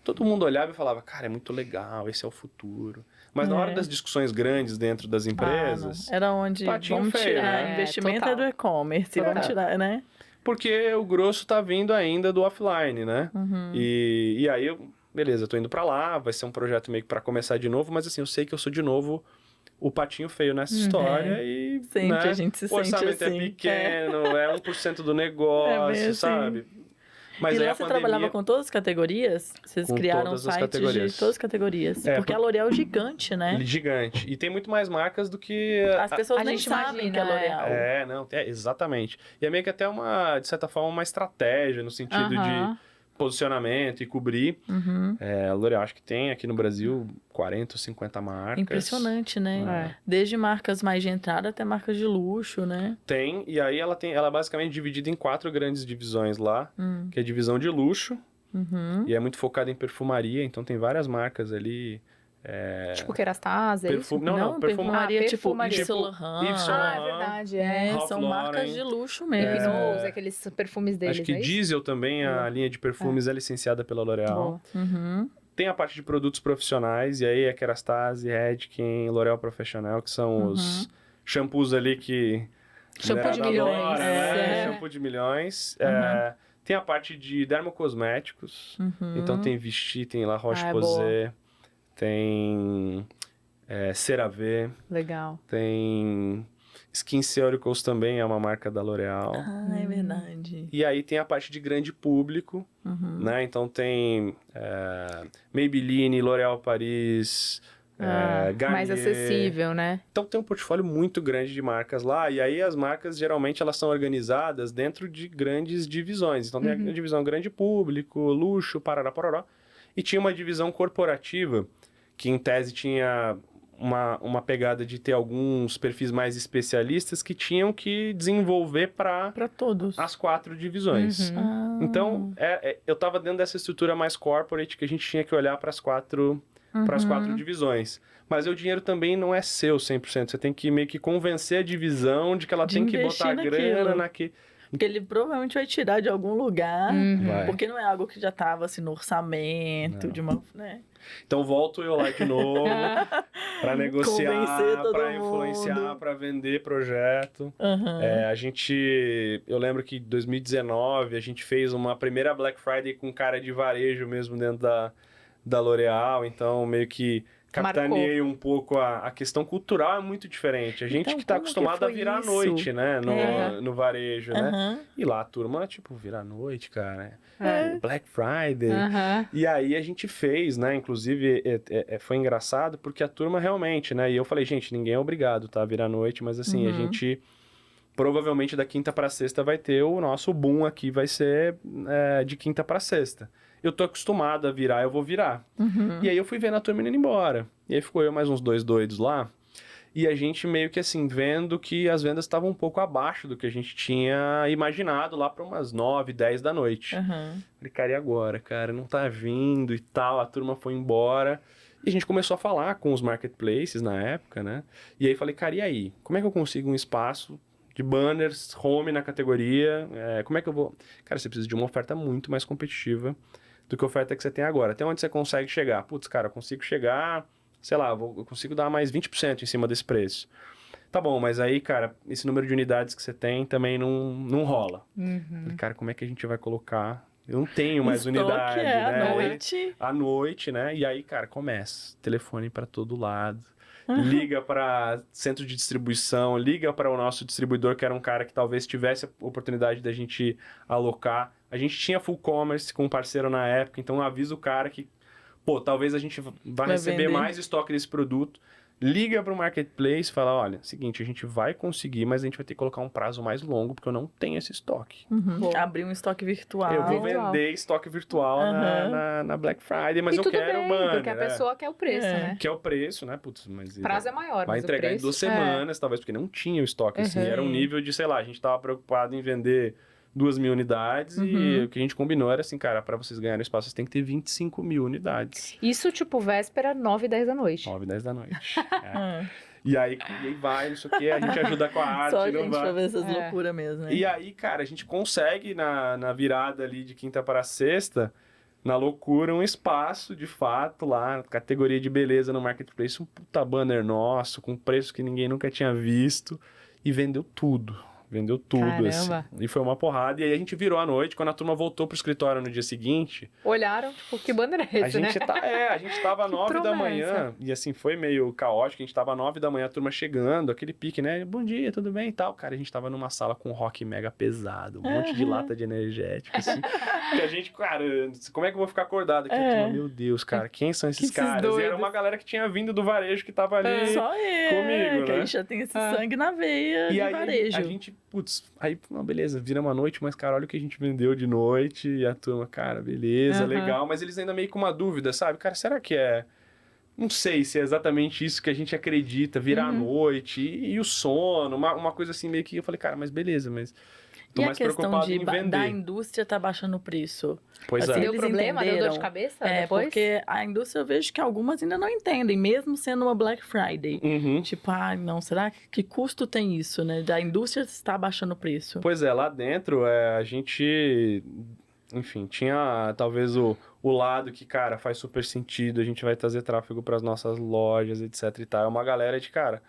todo mundo olhava e falava, cara, é muito legal, esse é o futuro. Mas na hora das discussões grandes dentro das empresas... era onde vamos feio, tirar, né? investimento Total. é do e-commerce, vamos tirar, né? Porque o grosso tá vindo ainda do offline, né? E aí, beleza, eu tô indo pra lá, vai ser um projeto meio que pra começar de novo, mas assim, eu sei que eu sou de novo o patinho feio nessa história e... Sempre, né, a gente se o sente orçamento assim. é pequeno, é 1% do negócio, bem assim. sabe? Mas e aí lá a você pandemia... trabalhava com todas as categorias? Vocês Com criaram todas as sites categorias. de todas as categorias. Porque a L'Oréal é gigante, né? Gigante. E tem muito mais marcas do que... As pessoas a nem gente sabem imagina, que é L'Oréal. Não, exatamente. E é meio que até uma, de certa forma, uma estratégia no sentido de posicionamento e cobrir. A L'Oréal acho que tem aqui no Brasil 40 ou 50 marcas. Impressionante, né? Desde marcas mais de entrada até marcas de luxo, né? Tem, e aí ela é basicamente dividida em 4 grandes divisões lá, que é a divisão de luxo, e é muito focada em perfumaria, então tem várias marcas ali. Tipo Kerastase, é isso? Não, perfumaria tipo perfumaria. Yves Saint Laurent. Yves Saint É Laurent. verdade, Ralph São Lauren. marcas de luxo mesmo. Pinoz, aqueles perfumes deles, Acho que é isso? Diesel também, a linha de perfumes é licenciada pela L'Oréal. Boa. Tem a parte de produtos profissionais, e aí é Kerastase, Redken, L'Oréal Professionnel, que são os shampoos ali que... Shampoo de mulherada milhões. adora, né? Shampoo de milhões. Tem a parte de dermocosméticos, então tem Vichy, tem La Roche-Posay, tem CeraVe, Legal. tem SkinCeuticals também, é uma marca da L'Oréal. É verdade. E aí tem a parte de grande público, né? Então tem Maybelline, L'Oréal Paris, Garnier. Mais acessível, né? Então tem um portfólio muito grande de marcas lá, e aí as marcas geralmente elas são organizadas dentro de grandes divisões. Então tem a divisão grande público, luxo, parará, pororó. E tinha uma divisão corporativa, que em tese tinha uma pegada de ter alguns perfis mais especialistas que tinham que desenvolver para todos. as 4 divisões. Então, eu estava dentro dessa estrutura mais corporate que a gente tinha que olhar para as 4 divisões. Mas o dinheiro também não é seu 100%. Você tem que meio que convencer a divisão de que ela tem que botar grana naquele... Porque ele provavelmente vai tirar de algum lugar, Vai. porque não é algo que já estava assim, no orçamento de uma... Né? Então volto eu lá de novo para negociar, Convencer todo para mundo. influenciar, para vender projeto. Eu lembro que em 2019 a gente fez uma primeira Black Friday com cara de varejo mesmo dentro da L'Oréal, então meio que capitaneei um pouco a questão cultural é muito diferente. A gente Então, que tá como que acostumado a foi virar à isso? noite, né? No varejo, né? Aham. E lá a turma, tipo, virar à noite, cara. É. Black Friday. Aham. E aí a gente fez, né? Inclusive, foi engraçado porque a turma realmente, né? E eu falei, gente, ninguém é obrigado, tá? A virar à noite, mas assim, a gente... Provavelmente da quinta para sexta vai ter o nosso boom aqui, vai ser de quinta para sexta. Eu tô acostumado a virar, eu vou virar. E aí eu fui vendo a turma indo embora. E aí ficou eu mais uns 2 doidos lá. E a gente meio que assim, vendo que as vendas estavam um pouco abaixo do que a gente tinha imaginado lá para umas 9, 10 da noite. Aham. Falei, cara, e agora, cara? Não tá vindo e tal, a turma foi embora. E a gente começou a falar com os marketplaces na época, né? E aí falei, cara, e aí? Como é que eu consigo um espaço de banners, home na categoria? Como é que eu vou... Cara, você precisa de uma oferta muito mais competitiva do que a oferta que você tem agora. Até onde você consegue chegar? Putz, cara, eu consigo chegar, sei lá, eu consigo dar mais 20% em cima desse preço. Tá bom, mas aí, cara, esse número de unidades que você tem também não rola. Falei, cara, como é que a gente vai colocar? Eu não tenho mais Estoque unidade, né? à noite. À noite, né? E aí, cara, começa. Telefone para todo lado. Liga para centro de distribuição, liga para o nosso distribuidor, que era um cara que talvez tivesse a oportunidade da gente alocar. A gente tinha full commerce com um parceiro na época, então avisa o cara que, pô, talvez a gente vai receber vender. mais estoque desse produto. Liga para o marketplace e fala, olha, seguinte, a gente vai conseguir, mas a gente vai ter que colocar um prazo mais longo, porque eu não tenho esse estoque. Boa. Abrir um estoque virtual. Eu vou Virtual. vender estoque virtual na Black Friday, mas E eu tudo quero bem, banner, porque a né? pessoa quer o preço, né? Que é o preço, né? Putz, mas O prazo é maior, vai mas entregar o em preço... 2 semanas, talvez, porque não tinha o estoque, assim. Era um nível de, sei lá, a gente tava preocupado em vender 2.000 unidades e o que a gente combinou era assim, cara, pra vocês ganharem espaço, vocês têm que ter 25.000 unidades. Isso, tipo, véspera, 9, 10 da noite. 9, 10 da noite. Ah, E aí vai, não sei o quê, a gente ajuda com a arte, só a não gente vai. pra ver essas É. loucuras mesmo, né? E aí, cara, a gente consegue na virada ali de quinta para sexta, na loucura, um espaço de fato lá, categoria de beleza no marketplace, um puta banner nosso, com preço que ninguém nunca tinha visto, e vendeu tudo. Vendeu tudo, Caramba. assim. E foi uma porrada. E aí a gente virou à noite, quando a turma voltou pro escritório no dia seguinte, Olharam, tipo, que banner é esse, né? a gente tava às 9 da promessa. manhã, e assim, foi meio caótico, a gente tava às 9 da manhã, a turma chegando, aquele pique, né? Bom dia, tudo bem e tal. Cara, a gente tava numa sala com rock mega pesado, um monte de lata de energético, assim. Que a gente, cara, como é que eu vou ficar acordado aqui? A turma, meu Deus, cara, quem são esses esses caras? E era doidos? uma galera que tinha vindo do varejo, que tava ali... Só comigo, que né? a gente já tem esse sangue na veia E de aí, varejo. a gente, putz, aí, não, beleza, viramos a noite, mas, cara, olha o que a gente vendeu de noite, e a turma, cara, beleza, Aham. legal, mas eles ainda meio com uma dúvida, sabe? Cara, será que é... Não sei se é exatamente isso que a gente acredita, virar a noite, e o sono, uma coisa assim, meio que eu falei, cara, mas beleza, mas... Tô E a mais questão preocupado em da vender. indústria tá baixando o preço? Pois assim, é. Deu eles problema? Deu dor de entenderam. cabeça É, depois? porque a indústria eu vejo que algumas ainda não entendem, mesmo sendo uma Black Friday. Uhum. Tipo, não, será que custo tem isso, né? Da indústria está baixando o preço. Pois é, lá dentro a gente, enfim, tinha talvez o lado que, cara, faz super sentido, a gente vai trazer tráfego para as nossas lojas, etc e tal. É uma galera de, cara,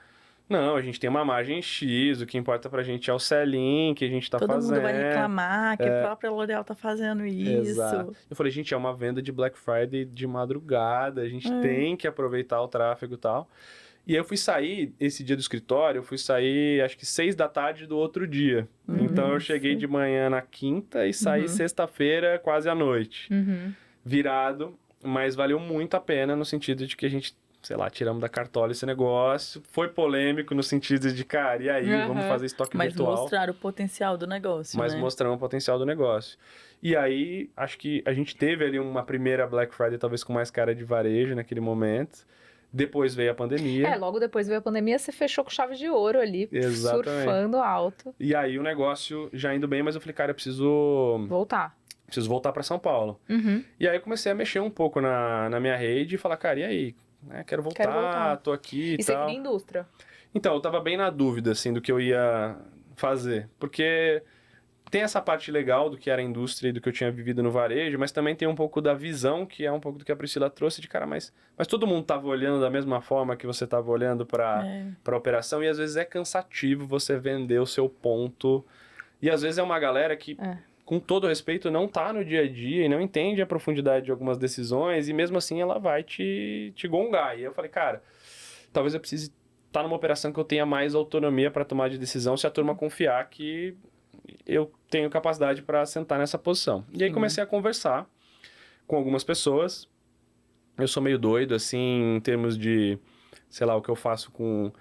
não, a gente tem uma margem X, o que importa pra gente é o sell-in que a gente tá Todo fazendo. mundo vai reclamar que a própria L'Oréal tá fazendo isso. Exato. Eu falei, gente, é uma venda de Black Friday de madrugada, a gente tem que aproveitar o tráfego e tal. E aí eu fui sair, esse dia do escritório, eu fui sair acho que 6 da tarde do outro dia. Então eu cheguei de manhã na quinta e saí sexta-feira quase à noite. Virado, mas valeu muito a pena no sentido de que a gente, sei lá, tiramos da cartola esse negócio. Foi polêmico no sentido de, cara, e aí, vamos fazer estoque Mas virtual. mostrar o potencial do negócio, Mas né? mostramos o potencial do negócio. E aí, acho que a gente teve ali uma primeira Black Friday, talvez com mais cara de varejo naquele momento. Depois veio a pandemia. Logo depois veio a pandemia, você fechou com chave de ouro ali, Exatamente. surfando alto. E aí o negócio já indo bem, mas eu falei, cara, eu preciso voltar para São Paulo. E aí eu comecei a mexer um pouco na minha rede e falar, cara, e aí? Quero voltar, tô aqui E e você tal. queria indústria? Então, eu tava bem na dúvida, assim, do que eu ia fazer. Porque tem essa parte legal do que era a indústria e do que eu tinha vivido no varejo, mas também tem um pouco da visão, que é um pouco do que a Priscila trouxe, de cara, mas todo mundo tava olhando da mesma forma que você tava olhando pra operação, e às vezes é cansativo você vender o seu ponto. E às vezes é uma galera que com todo respeito, não tá no dia a dia e não entende a profundidade de algumas decisões, e mesmo assim ela vai te gongar. E eu falei, cara, talvez eu precise estar numa operação que eu tenha mais autonomia para tomar de decisão, se a turma confiar que eu tenho capacidade para sentar nessa posição. E aí comecei a conversar com algumas pessoas. Eu sou meio doido, assim, em termos de, sei lá, o que eu faço com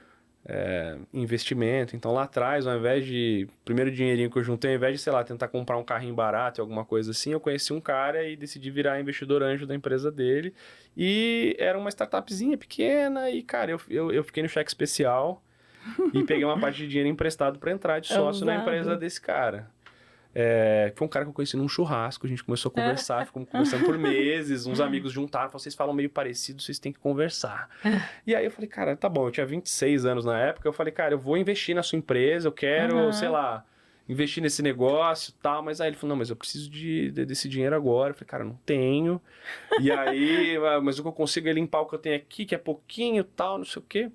investimento. Então, lá atrás, ao invés de... Primeiro dinheirinho que eu juntei, ao invés de, sei lá, tentar comprar um carrinho barato e alguma coisa assim, eu conheci um cara e decidi virar investidor anjo da empresa dele. E era uma startupzinha pequena e, cara, eu fiquei no cheque especial e peguei uma parte de dinheiro emprestado para entrar de sócio na empresa desse cara. Foi um cara que eu conheci num churrasco, a gente começou a conversar, ficamos conversando por meses, uns amigos juntaram, vocês falam meio parecido, vocês têm que conversar. E aí eu falei, cara, tá bom, eu tinha 26 anos na época, eu falei, cara, eu vou investir na sua empresa, eu quero, sei lá, investir nesse negócio e tal, mas aí ele falou, não, mas eu preciso desse dinheiro agora. Eu falei, cara, não tenho. E aí, mas o que eu consigo é limpar o que eu tenho aqui, que é pouquinho e tal, não sei o quê.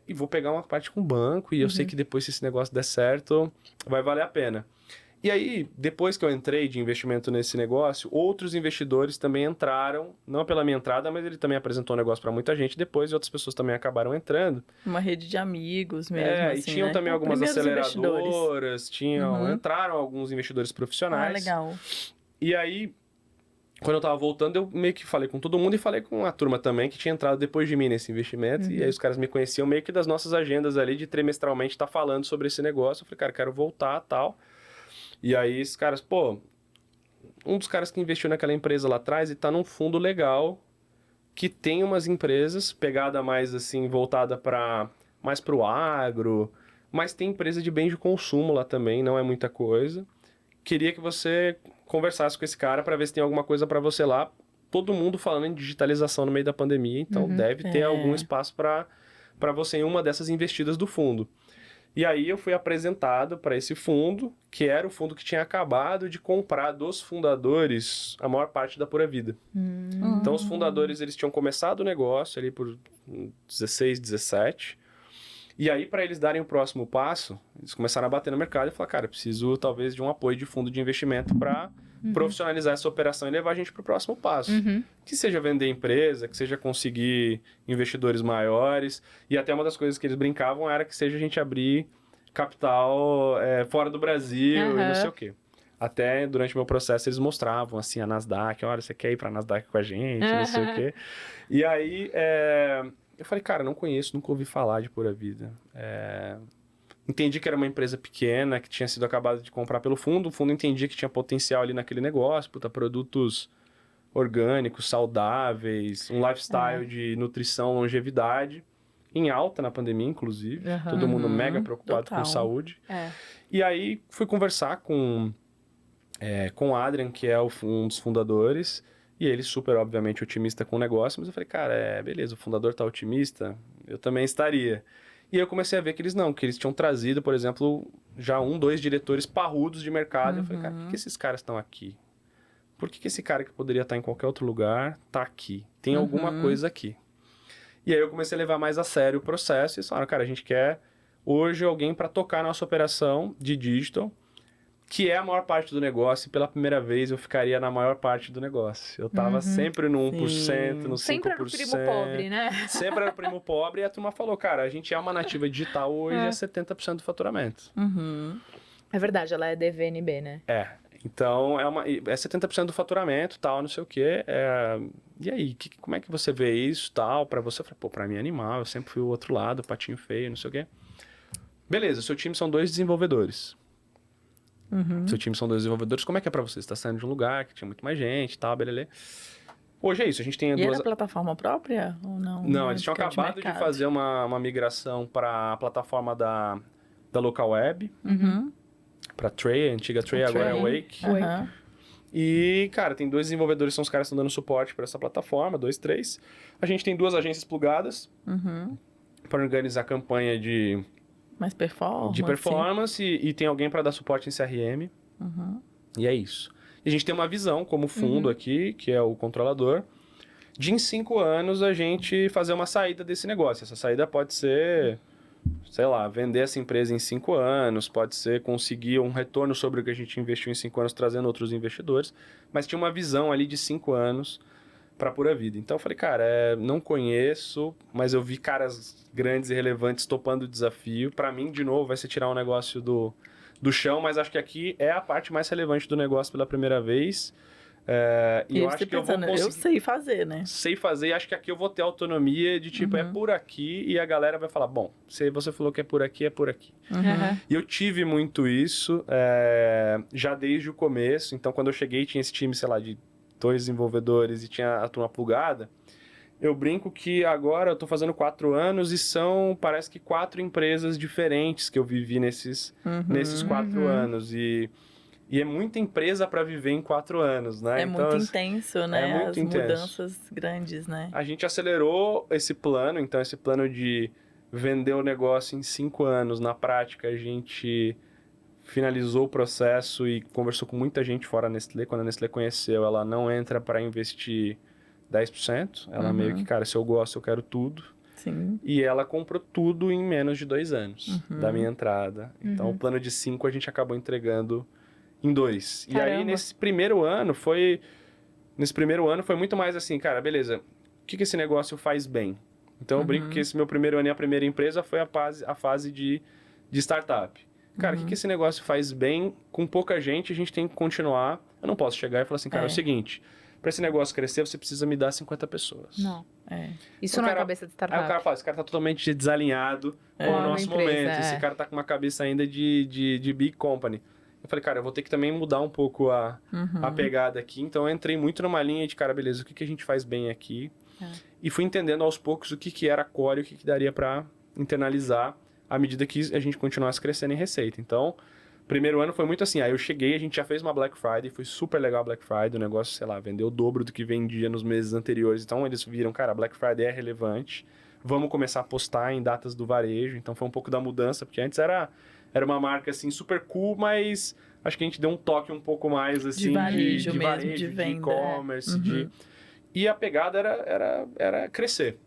E vou pegar uma parte com o banco, e eu sei que depois, se esse negócio der certo, vai valer a pena. E aí, depois que eu entrei de investimento nesse negócio, outros investidores também entraram, não pela minha entrada, mas ele também apresentou o negócio para muita gente depois, e outras pessoas também acabaram entrando. Uma rede de amigos mesmo, assim, e tinham, né, também algumas aceleradoras, entraram alguns investidores profissionais. Legal. E aí, quando eu tava voltando, eu meio que falei com todo mundo e falei com a turma também, que tinha entrado depois de mim nesse investimento, e aí os caras me conheciam meio que das nossas agendas ali, de trimestralmente estar falando sobre esse negócio. Eu falei, cara, quero voltar, tal. E aí, esses caras, um dos caras que investiu naquela empresa lá atrás e tá num fundo legal, que tem umas empresas, pegada mais assim, voltada mais pro agro, mas tem empresa de bens de consumo lá também, não é muita coisa. Queria que você conversasse com esse cara para ver se tem alguma coisa para você lá. Todo mundo falando em digitalização no meio da pandemia, então deve ter algum espaço para você em uma dessas investidas do fundo. E aí eu fui apresentado para esse fundo, que era o fundo que tinha acabado de comprar dos fundadores a maior parte da Pura Vida. Então os fundadores, eles tinham começado o negócio ali por 16, 17. E aí, para eles darem o próximo passo, eles começaram a bater no mercado e falaram, cara, preciso talvez de um apoio de fundo de investimento para profissionalizar essa operação e levar a gente para o próximo passo. Que seja vender empresa, que seja conseguir investidores maiores. E até uma das coisas que eles brincavam era que seja a gente abrir capital fora do Brasil e não sei o quê. Até durante o meu processo eles mostravam assim a Nasdaq, olha, você quer ir para a Nasdaq com a gente, não sei o quê. E aí... eu falei, cara, não conheço, nunca ouvi falar de Pura Vida. Entendi que era uma empresa pequena, que tinha sido acabada de comprar pelo fundo. O fundo entendia que tinha potencial ali naquele negócio, produtos orgânicos, saudáveis, um lifestyle de nutrição, longevidade, em alta na pandemia, inclusive. Todo mundo mega preocupado com saúde. E aí fui conversar com o Adrian, que é um dos fundadores. E ele super, obviamente, otimista com o negócio, mas eu falei, cara, beleza, o fundador tá otimista, eu também estaria. E aí eu comecei a ver que eles tinham trazido, por exemplo, já 2 diretores parrudos de mercado. Eu falei, cara, por que esses caras estão aqui? Por que esse cara que poderia estar em qualquer outro lugar tá aqui? Tem alguma coisa aqui. E aí eu comecei a levar mais a sério o processo e eles falaram, cara, a gente quer hoje alguém para tocar a nossa operação de digital, que é a maior parte do negócio, e pela primeira vez eu ficaria na maior parte do negócio. Eu tava sempre no 1%, no 5%. Sempre era o primo pobre, né? Sempre era o primo pobre, e a turma falou, cara, a gente é uma nativa digital hoje, é 70% do faturamento. É verdade, ela é DVNB, né? Então, é 70% do faturamento, tal, não sei o quê. E aí, como é que você vê isso, tal, pra você? Eu falei, pra mim é animal, eu sempre fui o outro lado, patinho feio, não sei o quê. Beleza, seu time são 2 desenvolvedores. Seu time são 2 desenvolvedores, como é que é pra você? Você tá saindo de um lugar que tinha muito mais gente e tal, beleza. Hoje é isso, a gente tem era plataforma própria ou não? Não, eles tinham acabado de fazer uma migração para a plataforma da Local Web, para Tray, a antiga Tray, agora é Wake. E, cara, tem 2 desenvolvedores, são os caras que estão dando suporte para essa plataforma, 2, 3. A gente tem 2 agências plugadas para organizar a campanha de performance e tem alguém para dar suporte em CRM. E é isso. E a gente tem uma visão como fundo aqui, que é o controlador, de em 5 anos a gente fazer uma saída desse negócio. Essa saída pode ser sei lá, vender essa empresa em 5 anos, pode ser conseguir um retorno sobre o que a gente investiu em 5 anos, trazendo outros investidores, mas tinha uma visão ali de 5 anos para pura vida. Então eu falei, cara, não conheço, mas eu vi caras grandes e relevantes topando o desafio. Para mim, de novo, vai ser tirar um negócio do chão, mas acho que aqui é a parte mais relevante do negócio pela primeira vez. E eu acho que eu vou conseguir... Eu sei fazer, né? Sei fazer, e acho que aqui eu vou ter autonomia de tipo, é por aqui, e a galera vai falar, bom, se você falou que é por aqui, é por aqui. E eu tive muito isso já desde o começo. Então, quando eu cheguei, tinha esse time, sei lá, de 2 desenvolvedores e tinha a turma plugada. Eu brinco que agora eu tô fazendo 4 anos e são, parece que 4 empresas diferentes que eu vivi nesses 4 anos. E é muita empresa para viver em 4 anos, né? É então, muito intenso, né? É muito As intenso. Mudanças grandes, né? A gente acelerou esse plano, então esse plano de vender o negócio em 5 anos, na prática a gente finalizou o processo e conversou com muita gente fora da Nestlé. Quando a Nestlé conheceu, ela não entra para investir 10%. Ela meio que, cara, se eu gosto, eu quero tudo. Sim. E ela comprou tudo em menos de 2 anos da minha entrada. Então o plano de 5 a gente acabou entregando em 2. Caramba. E aí, nesse primeiro ano, foi muito mais assim, cara, beleza, o que esse negócio faz bem? Então, eu brinco que esse meu primeiro ano e a primeira empresa foi a fase de startup. Cara, o que esse negócio faz bem? Com pouca gente, a gente tem que continuar. Eu não posso chegar e falar assim, cara, é o seguinte, para esse negócio crescer, você precisa me dar 50 pessoas. Não. Isso O não é cara- cabeça de Aí startup. o cara fala, esse cara tá totalmente desalinhado com o uma nosso empresa, momento. Esse cara tá com uma cabeça ainda de big company. Eu falei, cara, eu vou ter que também mudar um pouco a pegada aqui. Então, eu entrei muito numa linha de, cara, beleza, o que a gente faz bem aqui? E fui entendendo aos poucos o que era core e o que daria para internalizar à medida que a gente continuasse crescendo em receita. Então, primeiro ano foi muito assim. Aí eu cheguei, a gente já fez uma Black Friday, foi super legal a Black Friday. O negócio, sei lá, vendeu o dobro do que vendia nos meses anteriores. Então, eles viram, cara, a Black Friday é relevante. Vamos começar a postar em datas do varejo. Então, foi um pouco da mudança, porque antes era uma marca, assim, super cool, mas acho que a gente deu um toque um pouco mais, assim, De varejo mesmo, varejo, de venda. e-commerce, E a pegada era crescer.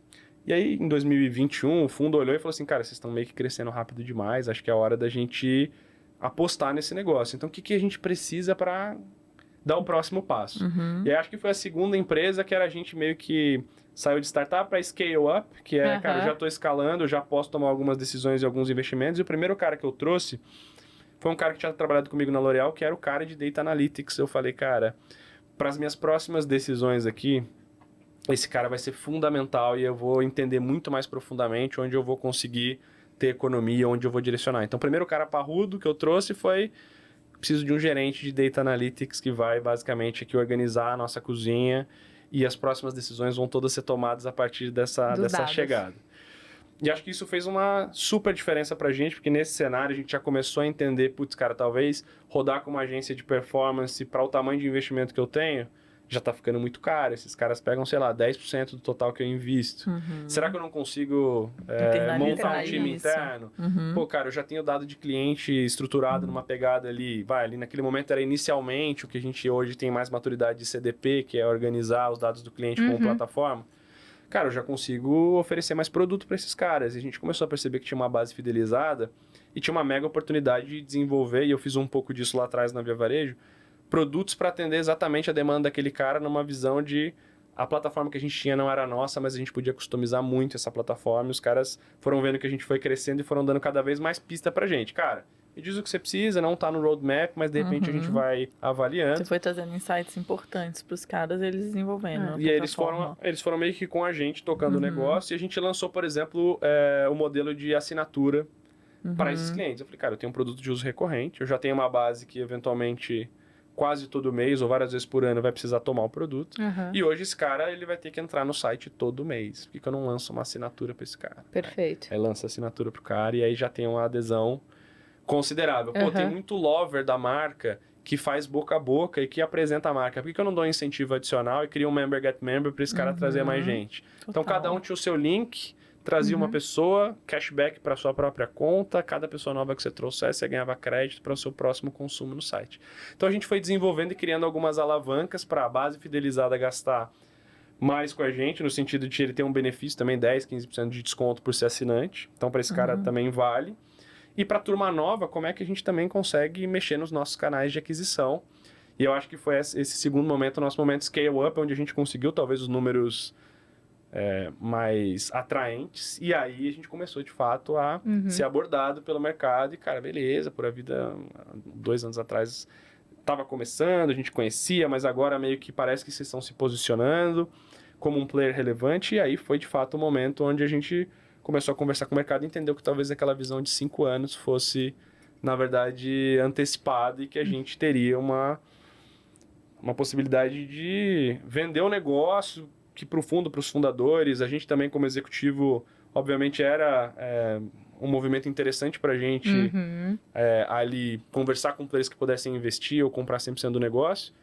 E aí, em 2021, o fundo olhou e falou assim, cara, vocês estão meio que crescendo rápido demais, acho que é a hora da gente apostar nesse negócio. Então, o que a gente precisa para dar o próximo passo? E aí, acho que foi a segunda empresa que era a gente meio que saiu de startup para scale up, que é, cara, eu já estou escalando, eu já posso tomar algumas decisões e alguns investimentos. E o primeiro cara que eu trouxe foi um cara que tinha trabalhado comigo na L'Oréal, que era o cara de Data Analytics. Eu falei, cara, para as minhas próximas decisões aqui, esse cara vai ser fundamental e eu vou entender muito mais profundamente onde eu vou conseguir ter economia, onde eu vou direcionar. Então, o primeiro cara parrudo que eu trouxe foi... Preciso de um gerente de Data Analytics que vai, basicamente, aqui organizar a nossa cozinha e as próximas decisões vão todas ser tomadas a partir dessa chegada. E acho que isso fez uma super diferença pra gente, porque nesse cenário a gente já começou a entender, putz, cara, talvez rodar com uma agência de performance para o tamanho de investimento que eu tenho, já tá ficando muito caro. Esses caras pegam, sei lá, 10% do total que eu invisto. Será que eu não consigo montar um time interno? Pô, cara, eu já tenho dado de cliente estruturado numa pegada ali. Ali naquele momento era inicialmente o que a gente hoje tem mais maturidade de CDP, que é organizar os dados do cliente como plataforma. Cara, eu já consigo oferecer mais produto para esses caras. E a gente começou a perceber que tinha uma base fidelizada e tinha uma mega oportunidade de desenvolver, e eu fiz um pouco disso lá atrás na Via Varejo, produtos para atender exatamente a demanda daquele cara numa visão de a plataforma que a gente tinha não era nossa, mas a gente podia customizar muito essa plataforma. E os caras foram vendo que a gente foi crescendo e foram dando cada vez mais pista pra gente. Cara, me diz o que você precisa, não tá no roadmap, mas de repente a gente vai avaliando. Você foi trazendo insights importantes pros caras e eles desenvolvendo. E aí eles foram meio que com a gente tocando o negócio, e a gente lançou, por exemplo, o modelo de assinatura para esses clientes. Eu falei, cara, eu tenho um produto de uso recorrente, eu já tenho uma base que eventualmente quase todo mês ou várias vezes por ano vai precisar tomar o produto. E hoje esse cara ele vai ter que entrar no site todo mês. Por que eu não lanço uma assinatura para esse cara? Perfeito. Aí lança a assinatura pro cara e aí já tem uma adesão considerável. Pô, tem muito lover da marca que faz boca a boca e que apresenta a marca. Por que eu não dou um incentivo adicional e crio um member get member para esse cara trazer mais gente? Então cada um tinha o seu link, trazia uma pessoa, cashback para sua própria conta, cada pessoa nova que você trouxesse, você ganhava crédito para o seu próximo consumo no site. Então a gente foi desenvolvendo e criando algumas alavancas para a base fidelizada gastar mais com a gente, no sentido de ele ter um benefício também, 10, 15% de desconto por ser assinante. Então, para esse cara também vale. E para a turma nova, como é que a gente também consegue mexer nos nossos canais de aquisição? E eu acho que foi esse segundo momento, o nosso momento scale up, onde a gente conseguiu talvez os números mais atraentes. E aí a gente começou, de fato, a ser abordado pelo mercado. E, cara, beleza, Pura Vida, 2 anos atrás, estava começando, a gente conhecia, mas agora meio que parece que vocês estão se posicionando como um player relevante. E aí foi, de fato, o momento onde a gente começou a conversar com o mercado e entendeu que talvez aquela visão de 5 anos fosse, na verdade, antecipada e que a gente teria uma possibilidade de vender o negócio, que para o fundo, para os fundadores, a gente também como executivo, obviamente era um movimento interessante para a gente ali conversar com players que pudessem investir ou comprar 100% do negócio.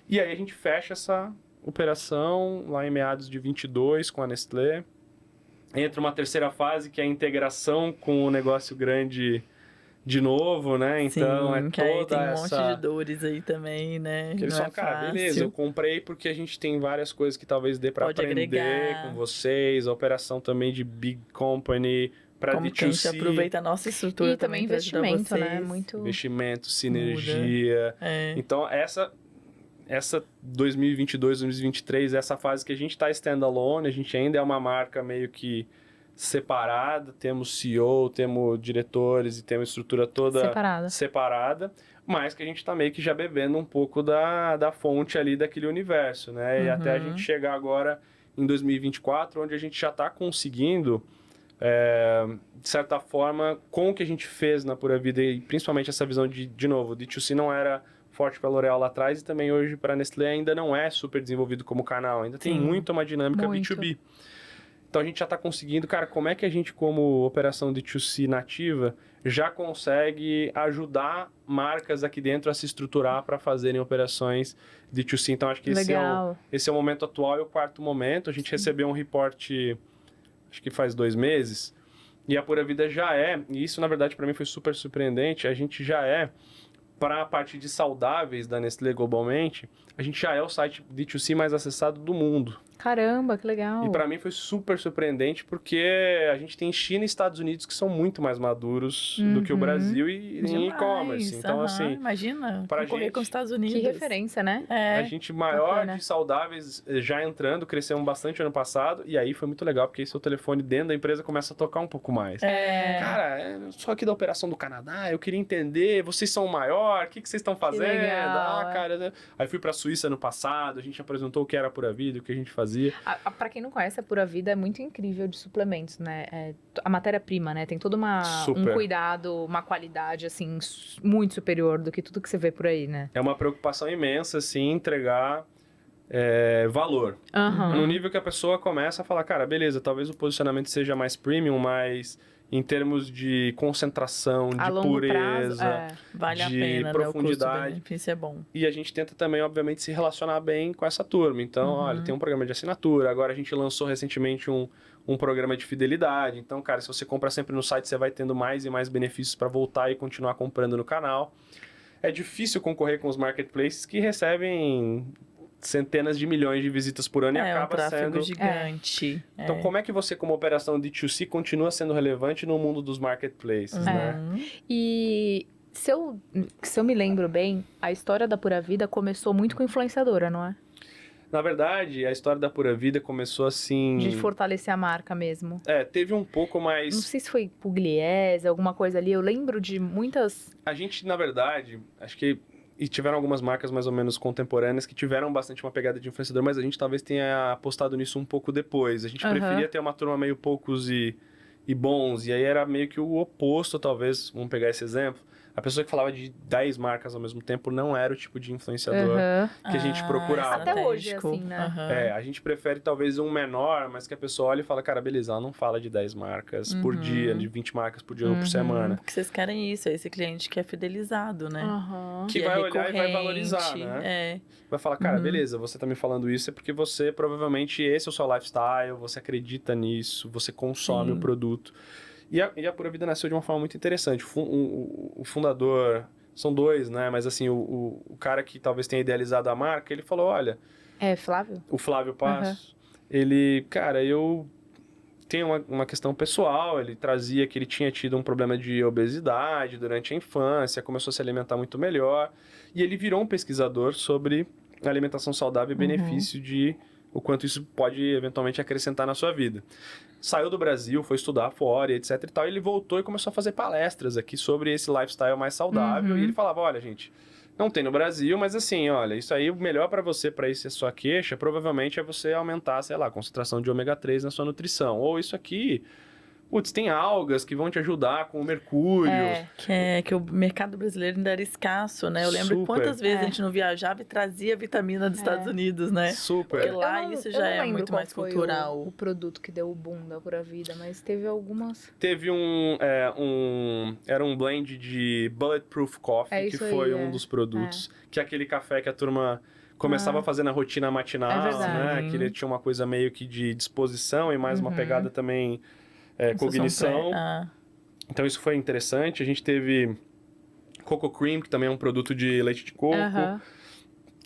E aí a gente fecha essa operação lá em meados de 22 com a Nestlé. Entra uma terceira fase, que é a integração com o negócio grande de novo, né? Então, Sim, que aí tem um monte essa... de dores aí também, né? Que eles Não falam, cara, beleza, eu comprei porque a gente tem várias coisas que talvez dê para aprender agregar com vocês, a operação também de big company, para como que a gente D2C, aproveita a nossa estrutura E também pra ajudar investimento, né? vocês. Muito... investimento, sinergia. É. Então, essa 2022, 2023, essa fase que a gente está standalone, a gente ainda é uma marca meio que separada, temos CEO, temos diretores e temos estrutura toda separada, mas que a gente está meio que já bebendo um pouco da fonte ali daquele universo, né? E até a gente chegar agora em 2024, onde a gente já está conseguindo, de certa forma, com o que a gente fez na Pura Vida e principalmente essa visão de novo, o D2C não era forte para a L'Oréal lá atrás e também hoje para a Nestlé ainda não é super desenvolvido como canal, ainda tem muito uma dinâmica B2B. Então a gente já está conseguindo, cara, como é que a gente como operação D2C nativa já consegue ajudar marcas aqui dentro a se estruturar para fazerem operações D2C. Então acho que esse é o momento atual e o quarto momento. A gente recebeu um reporte, acho que faz 2 meses, e a Pura Vida já e isso na verdade para mim foi super surpreendente, a gente já para a parte de saudáveis da Nestlé globalmente, a gente já é o site D2C mais acessado do mundo. Caramba, que legal. E para mim foi super surpreendente porque a gente tem China e Estados Unidos que são muito mais maduros do que o Brasil e em e-commerce. Então, assim... Imagina, pra concorrer gente, com os Estados Unidos. Que referência, né? A gente maior de saudáveis já entrando, crescemos bastante ano passado. E aí foi muito legal, porque aí seu telefone dentro da empresa começa a tocar um pouco mais. Cara, só aqui da operação do Canadá, eu queria entender, vocês são o maior, o que vocês estão fazendo? Cara... Aí fui pra Suíça ano passado, a gente apresentou o que era a Pura Vida, o que a gente fazia. Pra quem não conhece, a Pura Vida é muito incrível de suplementos, né? A matéria-prima, né? Tem todo um cuidado, uma qualidade, assim, muito superior do que tudo que você vê por aí, né? É uma preocupação imensa, assim, entregar valor. No nível que a pessoa começa a falar, cara, beleza, talvez o posicionamento seja mais premium, mas em termos de concentração, de pureza, vale a de pena, profundidade. Né? O custo-benefício é bom. E a gente tenta também, obviamente, se relacionar bem com essa turma. Então, olha, tem um programa de assinatura, agora a gente lançou recentemente um programa de fidelidade. Então, cara, se você compra sempre no site, você vai tendo mais e mais benefícios para voltar e continuar comprando no canal. É difícil concorrer com os marketplaces que recebem centenas de milhões de visitas por ano e acaba um tráfego sendo gigante. Então, como é que você, como operação D2C, continua sendo relevante no mundo dos marketplaces, né? E se eu me lembro bem, a história da Pura Vida começou muito com influenciadora, não é? Na verdade, a história da Pura Vida começou assim... De fortalecer a marca mesmo. Teve um pouco mais... Não sei se foi Pugliese, alguma coisa ali. Eu lembro de muitas... A gente, na verdade, acho que... E tiveram algumas marcas mais ou menos contemporâneas que tiveram bastante uma pegada de influenciador, mas a gente talvez tenha apostado nisso um pouco depois. A gente preferia ter uma turma meio poucos e bons, e aí era meio que o oposto, talvez, vamos pegar esse exemplo. A pessoa que falava de 10 marcas ao mesmo tempo não era o tipo de influenciador que a gente procurava. Até hoje, assim, né? A gente prefere talvez um menor, mas que a pessoa olha e fala, cara, beleza, ela não fala de 10 marcas por dia, de 20 marcas por dia ou por semana. Porque vocês querem isso, é esse cliente que é fidelizado, né? Que vai olhar e vai valorizar, né? Vai falar, cara, beleza, você tá me falando isso é porque você, provavelmente, esse é o seu lifestyle, você acredita nisso, você consome o produto. E a Pura Vida nasceu de uma forma muito interessante. O fundador, são 2, né? Mas assim, o cara que talvez tenha idealizado a marca, ele falou, olha... Flávio? O Flávio Passos. cara, eu tenho uma questão pessoal, ele trazia que ele tinha tido um problema de obesidade durante a infância, começou a se alimentar muito melhor, e ele virou um pesquisador sobre alimentação saudável e benefício de o quanto isso pode eventualmente acrescentar na sua vida. Saiu do Brasil, foi estudar fora, etc e tal, e ele voltou e começou a fazer palestras aqui sobre esse lifestyle mais saudável, e ele falava, olha, gente, não tem no Brasil, mas assim, olha, isso aí, o melhor para você, para isso a sua queixa, provavelmente é você aumentar, sei lá, a concentração de ômega 3 na sua nutrição. Ou isso aqui, putz, tem algas que vão te ajudar com o mercúrio. Que o mercado brasileiro ainda era escasso, né? Eu lembro quantas vezes a gente não viajava e trazia vitamina dos Estados Unidos, né? Super. Porque lá isso já é muito mais cultural. O produto que deu o boom da Pura Vida, mas teve algumas... Teve era um blend de Bulletproof Coffee, que foi um dos produtos, que é aquele café que a turma começava a fazer na rotina matinal, né? Que ele tinha uma coisa meio que de disposição e mais uma pegada também... cognição. Então isso foi interessante. A gente teve Coco Cream, que também é um produto de leite de coco.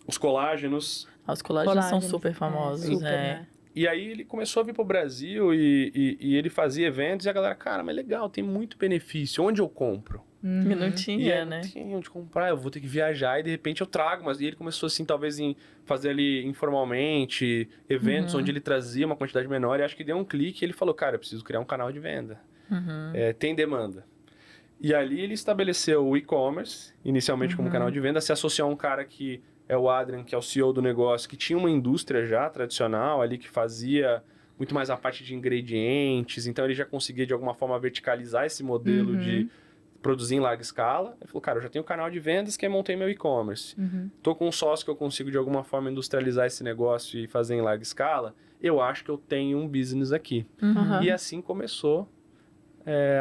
Os colágenos. Os colágenos são super famosos. Né? E aí ele começou a vir pro Brasil e ele fazia eventos e a galera, cara, mas legal, tem muito benefício. Onde eu compro? E não tinha, Não tinha onde comprar, eu vou ter que viajar e de repente eu trago. Mas ele começou assim, talvez em fazer ali informalmente, eventos onde ele trazia uma quantidade menor e acho que deu um clique e ele falou, cara, eu preciso criar um canal de venda. Tem demanda. E ali ele estabeleceu o e-commerce, inicialmente como canal de venda, se associou a um cara que é o Adrian, que é o CEO do negócio, que tinha uma indústria já tradicional ali, que fazia muito mais a parte de ingredientes, então ele já conseguia de alguma forma verticalizar esse modelo de produzir em larga escala. Ele falou, cara, eu já tenho um canal de vendas que eu montei meu e-commerce. Tô com um sócio que eu consigo de alguma forma industrializar esse negócio e fazer em larga escala. Eu acho que eu tenho um business aqui. E assim começou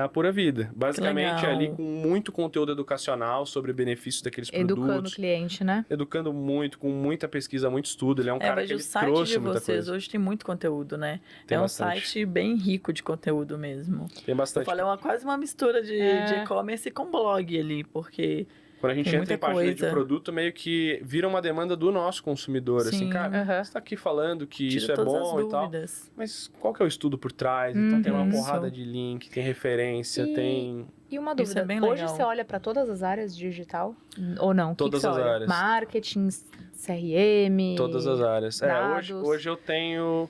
a Pura Vida. Basicamente ali com muito conteúdo educacional sobre benefícios daqueles produtos. Educando o cliente, né? Educando muito, com muita pesquisa, muito estudo. Ele é um cara que ele trouxe muita coisa. O site de vocês hoje tem muito conteúdo, né? Tem um bastante. site bem rico de conteúdo mesmo. Tem bastante. Eu falei, quase uma mistura de e-commerce com blog ali, porque... Quando a gente entra em página de produto, meio que vira uma demanda do nosso consumidor. Sim. Assim, cara, você tá aqui falando que Tira isso é bom e tal. Mas qual que é o estudo por trás? Então tem uma porrada de link, tem referência, tem... E uma dúvida, hoje você olha para todas as áreas digital? Ou não? Todas as áreas. Marketing, CRM... Todas as áreas. Hoje eu tenho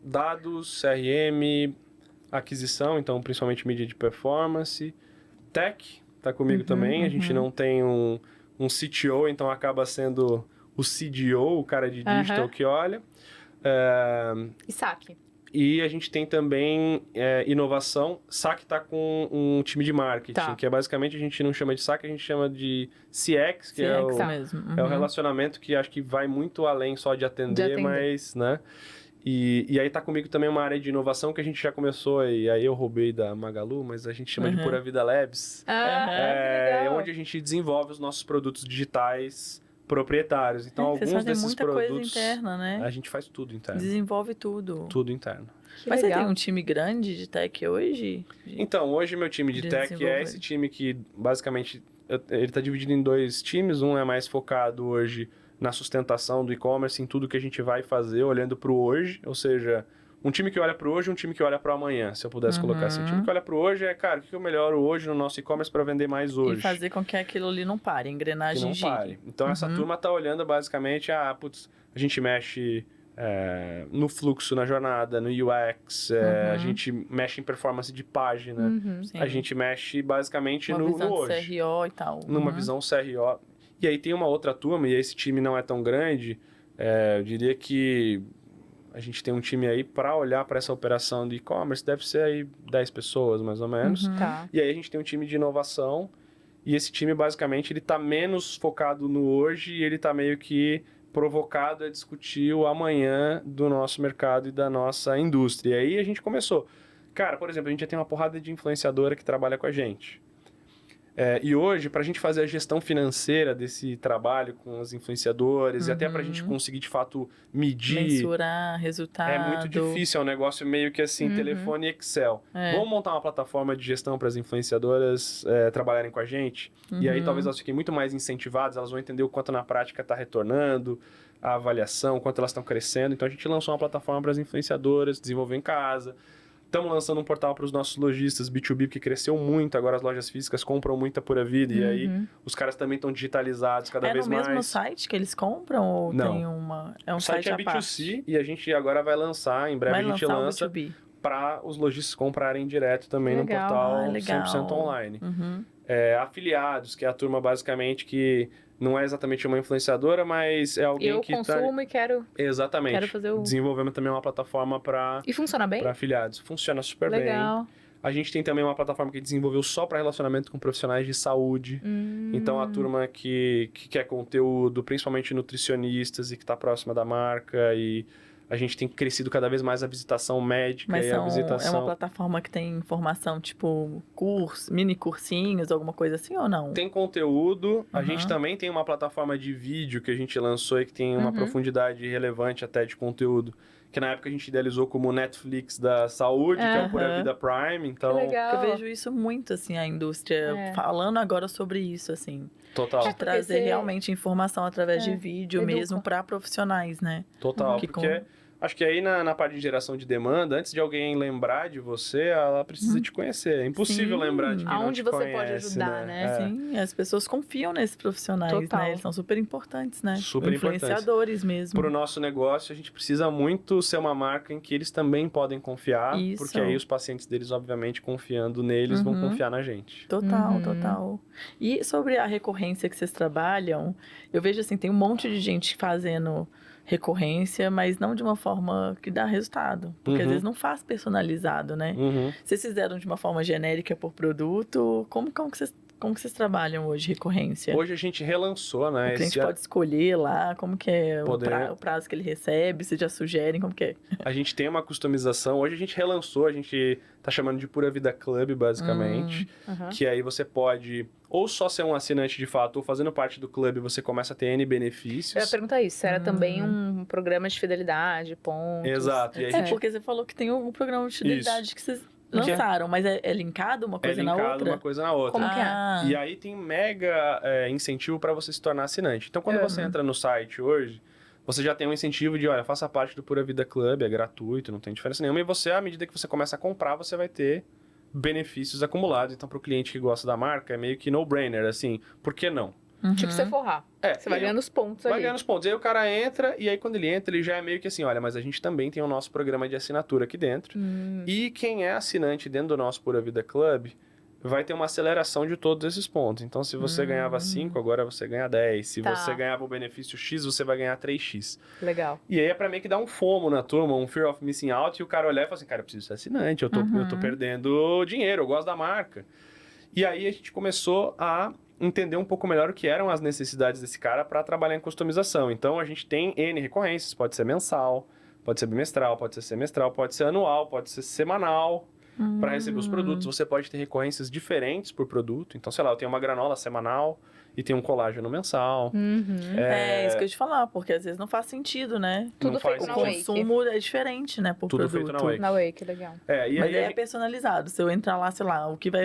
dados, CRM, aquisição, então principalmente mídia de performance, tech... tá comigo também, a gente não tem um CTO, então acaba sendo o CDO, o cara de digital que olha. E saque? E a gente tem também inovação. Saque está com um time de marketing, que é basicamente, a gente não chama de saque, a gente chama de CX, que é o relacionamento que acho que vai muito além só de atender. Mas, né? E aí tá comigo também uma área de inovação que a gente já começou, e aí eu roubei da Magalu, mas a gente chama de Pura Vida Labs. Onde a gente desenvolve os nossos produtos digitais proprietários. Então, alguns desses muita produtos... coisa interna, né? A gente faz tudo interno. Desenvolve tudo. Tudo interno. Mas você tem um time grande de tech hoje? Então, hoje meu time de tech é esse time que, basicamente, ele tá dividido em 2 times. Um é mais focado hoje na sustentação do e-commerce, em tudo que a gente vai fazer, olhando para o hoje, ou seja, um time que olha para o hoje e um time que olha para o amanhã, se eu pudesse colocar assim. O time que olha para o hoje cara, o que eu melhoro hoje no nosso e-commerce para vender mais hoje? E fazer com que aquilo ali não pare, engrenagem que não pare. Então, essa turma tá olhando basicamente, a gente mexe no fluxo, na jornada, no UX, a gente mexe em performance de página, a gente mexe basicamente no hoje. Uma visão de CRO e tal. Numa visão CRO. E aí tem uma outra turma, e esse time não é tão grande, eu diria que a gente tem um time aí para olhar para essa operação de e-commerce, deve ser aí 10 pessoas, mais ou menos. E aí a gente tem um time de inovação, e esse time, basicamente, ele tá menos focado no hoje, e ele tá meio que provocado a discutir o amanhã do nosso mercado e da nossa indústria. E aí a gente começou. Cara, por exemplo, a gente já tem uma porrada de influenciadora que trabalha com a gente. E hoje, para a gente fazer a gestão financeira desse trabalho com os influenciadores e até para a gente conseguir, de fato, medir... mensurar resultado. É muito difícil, é um negócio meio que assim, telefone e Excel. Vamos montar uma plataforma de gestão para as influenciadoras trabalharem com a gente? E aí talvez elas fiquem muito mais incentivadas, elas vão entender o quanto na prática está retornando, a avaliação, o quanto elas estão crescendo. Então a gente lançou uma plataforma para as influenciadoras, desenvolver em casa. Estamos lançando um portal para os nossos lojistas B2B, que cresceu muito. Agora as lojas físicas compram muita Pura Vida. E aí os caras também estão digitalizados cada vez mais. É no mesmo site que eles compram? Ou não. Tem uma... É um o site é B2C parte? E a gente agora vai lançar, em breve a gente lança para os lojistas comprarem direto também no portal 100% online. Afiliados, que é a turma basicamente que não é exatamente uma influenciadora, mas é alguém que consumo e quero... Exatamente. Quero fazer o... Desenvolvemos também uma plataforma para... E funciona bem? Para afiliados. Funciona super bem. A gente tem também uma plataforma que desenvolveu só para relacionamento com profissionais de saúde. Então, a turma que quer conteúdo, principalmente nutricionistas e que está próxima da marca e... A gente tem crescido cada vez mais a visitação médica. Mas e a visitação... é uma plataforma que tem informação, tipo, mini cursinhos, alguma coisa assim, ou não? Tem conteúdo. A gente também tem uma plataforma de vídeo que a gente lançou e que tem uma profundidade relevante até de conteúdo. Que na época a gente idealizou como Netflix da saúde, que é o Pura Vida Prime. Então, eu vejo isso muito, assim, a indústria falando agora sobre isso, assim. Total. De trazer realmente informação através de vídeo mesmo para profissionais, né? Total, porque... Acho que aí na parte de geração de demanda, antes de alguém lembrar de você, ela precisa te conhecer. É impossível lembrar de quem não te conhece. Aonde você pode ajudar, né? Sim, as pessoas confiam nesses profissionais, né? Eles são super importantes, né? Super influenciadores mesmo. Para o nosso negócio, a gente precisa muito ser uma marca em que eles também podem confiar, porque aí os pacientes deles, obviamente, confiando neles, vão confiar na gente. Total. E sobre a recorrência que vocês trabalham, eu vejo assim, tem um monte de gente fazendo... recorrência, mas não de uma forma que dá resultado. Porque às vezes não faz personalizado, né? Vocês fizeram de uma forma genérica por produto. Como que vocês trabalham hoje, recorrência? Hoje a gente relançou, né? O cliente pode escolher lá como que é o prazo que ele recebe, vocês já sugerem como que é? A gente tem uma customização. Hoje a gente relançou, a gente tá chamando de Pura Vida Club, basicamente. Que aí você pode... ou só ser um assinante de fato, ou fazendo parte do clube, você começa a ter N benefícios. Eu ia perguntar isso, era também um programa de fidelidade, pontos... Exato. E aí porque você falou que tem um programa de fidelidade que vocês lançaram, mas é linkado uma coisa na outra? É linkado uma coisa na outra. Como que é? E aí tem mega incentivo para você se tornar assinante. Então, quando você entra no site hoje, você já tem um incentivo de, olha, faça parte do Pura Vida Club, é gratuito, não tem diferença nenhuma. E você, à medida que você começa a comprar, você vai ter... benefícios acumulados. Então, para o cliente que gosta da marca, é meio que no-brainer, assim, por que não? Tipo você forrar. Você vai ganhando os pontos ali. Vai ganhando os pontos. E aí o cara entra, e aí quando ele entra, ele já é meio que assim, olha, mas a gente também tem o nosso programa de assinatura aqui dentro. E quem é assinante dentro do nosso Pura Vida Club vai ter uma aceleração de todos esses pontos. Então, se você ganhava 5, agora você ganha 10. Se você ganhava o benefício X, você vai ganhar 3X. Legal. E aí é pra meio que dar um FOMO na turma, um Fear of Missing Out, e o cara olhar e falar assim, cara, eu preciso ser assinante, eu tô perdendo dinheiro, eu gosto da marca. E aí a gente começou a entender um pouco melhor o que eram as necessidades desse cara para trabalhar em customização. Então, a gente tem N recorrências, pode ser mensal, pode ser bimestral, pode ser semestral, pode ser anual, pode ser semanal. Para receber os produtos, você pode ter recorrências diferentes por produto. Então, sei lá, eu tenho uma granola semanal e tenho um colágeno mensal. Isso que eu ia te falar, porque às vezes não faz sentido, né? Tudo feito na Wake. O consumo é diferente, né, por Tudo produto. feito na Wake. Na Wake, legal. Mas é personalizado. Se eu entrar lá, sei lá, o que vai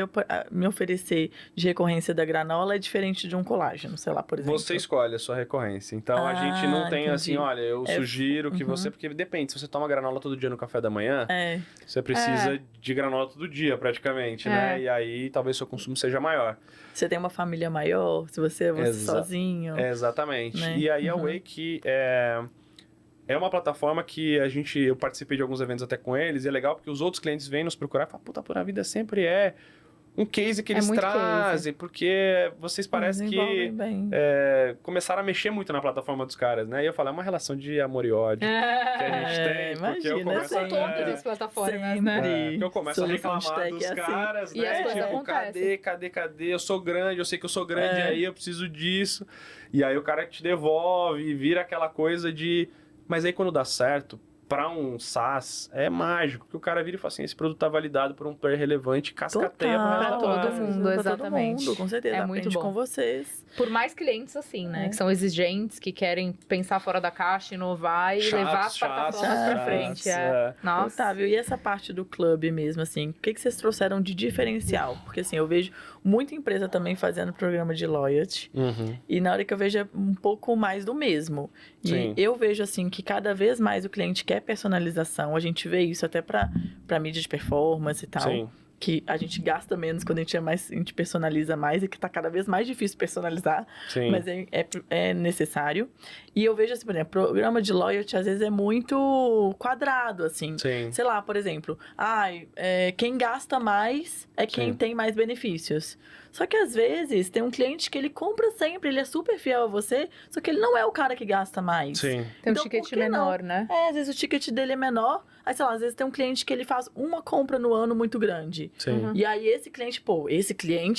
me oferecer de recorrência da granola é diferente de um colágeno, sei lá, por exemplo. Você escolhe a sua recorrência. Então, a gente não tem assim, olha, eu sugiro que você... Porque depende, se você toma granola todo dia no café da manhã, você precisa de granola todo dia, praticamente, né? E aí, talvez seu consumo seja maior. Você tem uma família maior, se você sozinho. Exatamente. Né? E aí, a Wake é uma plataforma que eu participei de alguns eventos até com eles, e é legal porque os outros clientes vêm nos procurar e falam, puta, Pura Vida sempre é um case que eles trazem, porque vocês parecem que começaram a mexer muito na plataforma dos caras, né? E eu falo, é uma relação de amor e ódio que a gente tem, porque eu começo são todas as plataformas, né? Porque eu começo a reclamar dos caras, e as coisas tipo, cadê? Eu sou grande, eu sei que eu sou grande aí, eu preciso disso. E aí o cara te devolve e vira aquela coisa de... Mas aí quando dá certo, para um SaaS é mágico, porque o cara vira e fala assim, esse produto tá validado por um player relevante, cascateia para todo mundo, exatamente. Todo mundo, com certeza. É muito bom com vocês. Por mais clientes assim, né, que são exigentes, que querem pensar fora da caixa, inovar e levar as plataformas para frente. Nossa. Otávio, e essa parte do clube mesmo, assim, o que vocês trouxeram de diferencial? Porque assim, eu vejo muita empresa também fazendo programa de loyalty, e na hora que eu vejo é um pouco mais do mesmo. E eu vejo assim que cada vez mais o cliente quer personalização, a gente vê isso até para mídia de performance e tal. Sim. Que a gente gasta menos quando a gente personaliza mais e que tá cada vez mais difícil personalizar, mas é necessário. E eu vejo assim, por exemplo, programa de loyalty às vezes é muito quadrado, assim. Sim. Sei lá, por exemplo, quem gasta mais é quem tem mais benefícios. Só que às vezes tem um cliente que ele compra sempre, ele é super fiel a você, só que ele não é o cara que gasta mais. Sim. Tem um ticket menor, né? Às vezes o ticket dele é menor, aí sei lá, às vezes tem um cliente que ele faz uma compra no ano muito grande. Sim. E aí esse cliente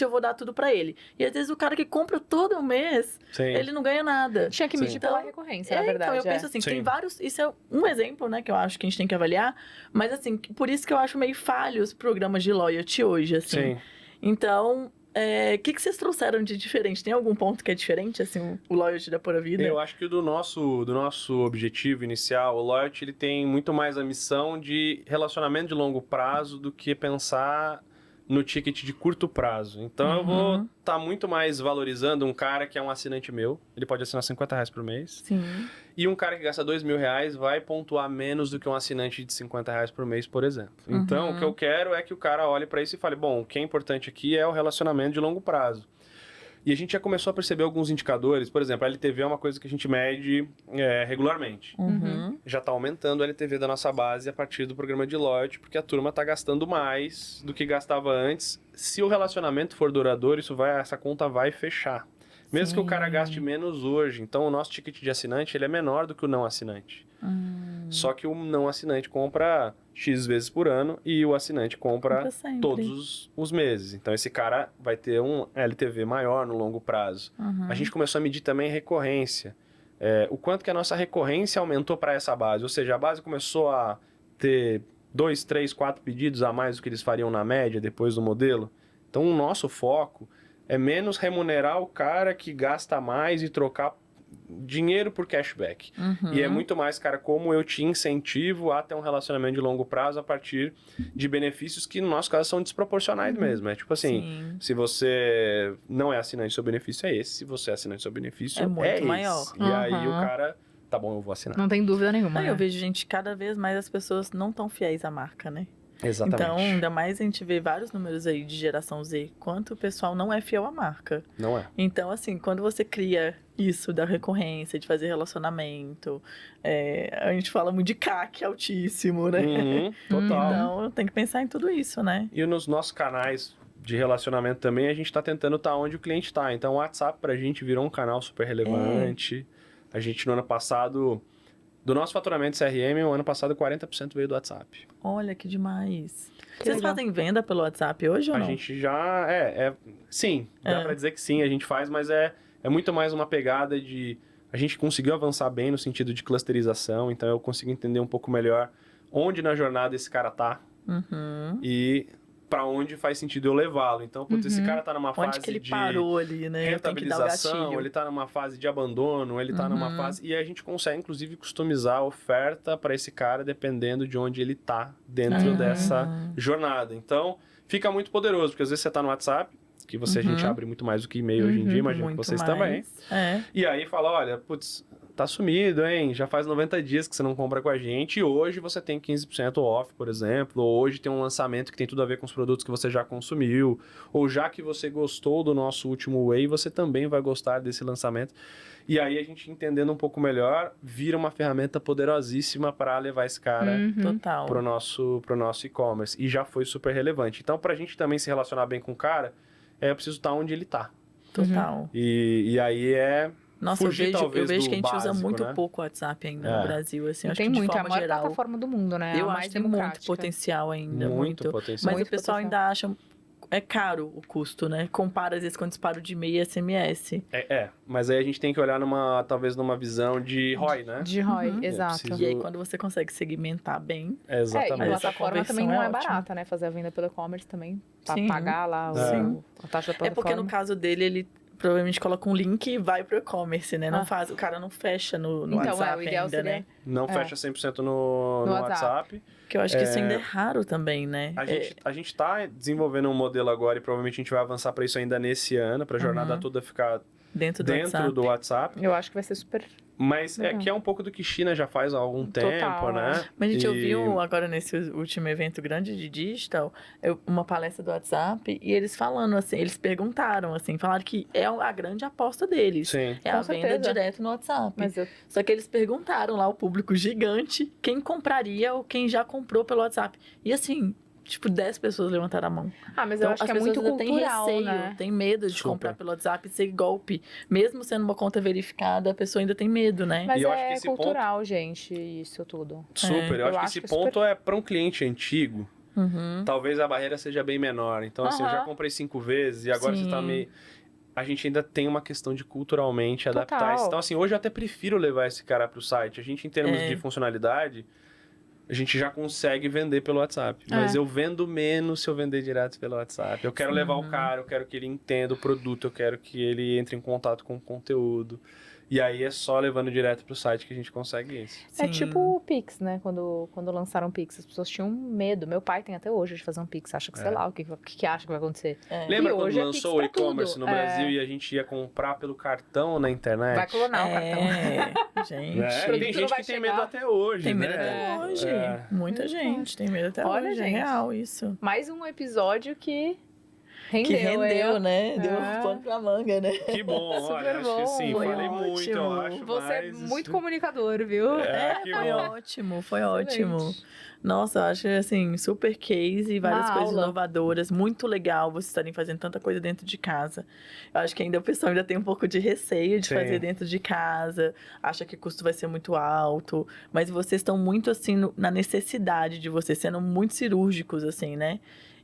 eu vou dar tudo pra ele. E às vezes o cara que compra todo mês, ele não ganha nada. Tinha que medir pela recorrência, na verdade. Então eu penso assim, tem vários, isso é um exemplo, né, que eu acho que a gente tem que avaliar, mas assim, por isso que eu acho meio falho os programas de loyalty hoje, assim. Sim. Então, o que vocês trouxeram de diferente? Tem algum ponto que é diferente, assim, o loyalty da Pura Vida? Eu acho que do nosso objetivo inicial, o loyalty ele tem muito mais a missão de relacionamento de longo prazo do que pensar no ticket de curto prazo. Então eu vou estar muito mais valorizando um cara que é um assinante meu, ele pode assinar R$50 por mês. Sim. E um cara que gasta R$2.000 vai pontuar menos do que um assinante de R$50 por mês, por exemplo. Então o que eu quero é que o cara olhe para isso e fale, bom, o que é importante aqui é o relacionamento de longo prazo. E a gente já começou a perceber alguns indicadores, por exemplo, a LTV é uma coisa que a gente mede regularmente. Já está aumentando a LTV da nossa base a partir do programa de loyalty, porque a turma está gastando mais do que gastava antes. Se o relacionamento for duradouro, essa conta vai fechar. Mesmo que o cara gaste menos hoje. Então, o nosso ticket de assinante ele é menor do que o não assinante. Só que o não assinante compra X vezes por ano e o assinante compra todos os meses. Então, esse cara vai ter um LTV maior no longo prazo. A gente começou a medir também recorrência. O quanto que a nossa recorrência aumentou para essa base. Ou seja, a base começou a ter 2, 3, 4 pedidos a mais do que eles fariam na média depois do modelo. Então, o nosso foco é menos remunerar o cara que gasta mais e trocar dinheiro por cashback. E é muito mais, cara, como eu te incentivo a ter um relacionamento de longo prazo a partir de benefícios que, no nosso caso, são desproporcionais mesmo. É tipo assim, se você não é assinante, seu benefício é esse. Se você é assinante, seu benefício é muito maior. Esse. E aí o cara, tá bom, eu vou assinar. Não tem dúvida nenhuma. Eu vejo, gente, cada vez mais as pessoas não tão fiéis à marca, né? Exatamente. Então, ainda mais a gente vê vários números aí de geração Z, quanto o pessoal não é fiel à marca. Não é. Então, assim, quando você cria isso da recorrência, de fazer relacionamento, a gente fala muito de CAC altíssimo, né? Total. Então, tem que pensar em tudo isso, né? E nos nossos canais de relacionamento também, a gente está tentando estar onde o cliente está. Então, o WhatsApp pra gente virou um canal super relevante. A gente, no ano passado... Do nosso faturamento CRM, o ano passado 40% veio do WhatsApp. Olha, que demais. Vocês fazem venda pelo WhatsApp hoje ou não? A gente já... sim, dá pra dizer que sim, a gente faz, mas é muito mais uma pegada de... A gente conseguiu avançar bem no sentido de clusterização, então eu consigo entender um pouco melhor onde na jornada esse cara tá e para onde faz sentido eu levá-lo. Então, esse cara tá numa fase que ele de parou ali, né? rentabilização, ele tá numa fase de abandono, ele tá numa fase... E a gente consegue, inclusive, customizar a oferta para esse cara dependendo de onde ele tá dentro dessa jornada. Então, fica muito poderoso, porque às vezes você tá no WhatsApp, que a gente abre muito mais do que e-mail hoje em dia, imagino que vocês também. E aí fala, olha, putz, tá sumido, hein? Já faz 90 dias que você não compra com a gente e hoje você tem 15% off, por exemplo, ou hoje tem um lançamento que tem tudo a ver com os produtos que você já consumiu, ou já que você gostou do nosso último Whey, você também vai gostar desse lançamento. E aí a gente entendendo um pouco melhor, vira uma ferramenta poderosíssima para levar esse cara pro nosso e-commerce. E já foi super relevante. Então, pra gente também se relacionar bem com o cara, eu preciso estar onde ele tá. Total. E aí Nossa, fugir, eu vejo que a gente básico, usa muito né? pouco o WhatsApp ainda no Brasil. Assim, acho tem que de muito, forma é a maior geral, plataforma do mundo, né? Eu acho que tem muito potencial ainda. Muito potencial. Mas muito o pessoal potencial. ainda acha... é caro o custo, né? Compara, às vezes, com o disparo de e-mail e SMS. Mas aí a gente tem que olhar talvez numa visão de ROI, né? De ROI, exato. E aí, quando você consegue segmentar bem... Exatamente. E a plataforma também não é ótima. barata, né? Fazer a venda pelo e-commerce também, pra Sim. pagar lá a taxa da plataforma. É porque no caso dele, ele provavelmente coloca um link e vai pro e-commerce, né? Não faz, o cara não fecha no então, WhatsApp o ideal ainda, seria... né? Não fecha 100% no WhatsApp. Que eu acho que isso ainda é raro também, né? A gente tá desenvolvendo um modelo agora e provavelmente a gente vai avançar para isso ainda nesse ano, para a jornada toda ficar dentro do WhatsApp. Eu acho que vai ser super... Mas que é um pouco do que China já faz há algum tempo, né? Mas a gente ouviu agora nesse último evento grande de digital, uma palestra do WhatsApp, e eles falando assim, eles perguntaram assim, falaram que é a grande aposta deles. Sim. É a venda direto no WhatsApp. Só que eles perguntaram lá, o público gigante, quem compraria ou quem já comprou pelo WhatsApp. E assim... Tipo, 10 pessoas levantaram a mão. Mas eu acho que é muito cultural, tem receio, né? Tem medo de comprar pelo WhatsApp e ser golpe. Mesmo sendo uma conta verificada, a pessoa ainda tem medo, né? Mas é cultural, gente, isso tudo. Super. Eu acho que esse ponto é para um cliente antigo. Talvez a barreira seja bem menor. Então, assim, eu já comprei 5 vezes e agora você tá meio... A gente ainda tem uma questão de culturalmente adaptar isso. Então, assim, hoje eu até prefiro levar esse cara pro site. A gente, em termos de funcionalidade... A gente já consegue vender pelo WhatsApp. Mas eu vendo menos se eu vender direto pelo WhatsApp. Eu quero levar o cara, eu quero que ele entenda o produto, eu quero que ele entre em contato com o conteúdo. E aí é só levando direto pro site que a gente consegue isso. É tipo o Pix, né? Quando lançaram o Pix, as pessoas tinham medo. Meu pai tem até hoje de fazer um Pix. Acha que, sei lá, o que acha que vai acontecer. Lembra quando lançou o e-commerce no Brasil e a gente ia comprar pelo cartão na internet? Vai clonar o cartão. Gente. Tem gente que tem medo até hoje, Tem medo até hoje. Muita gente tem medo até hoje. Gente, é real isso. Mais um episódio que... rendeu, né? Deu pano pra manga, né? Que bom, olha, acho que sim, falei muito, eu acho. Você é muito comunicador, viu? Foi ótimo. Nossa, eu acho, assim, super case, várias coisas inovadoras, muito legal vocês estarem fazendo tanta coisa dentro de casa. Eu acho que ainda o pessoal ainda tem um pouco de receio de fazer dentro de casa, acha que o custo vai ser muito alto, mas vocês estão muito, assim, na necessidade de vocês, sendo muito cirúrgicos, assim, né?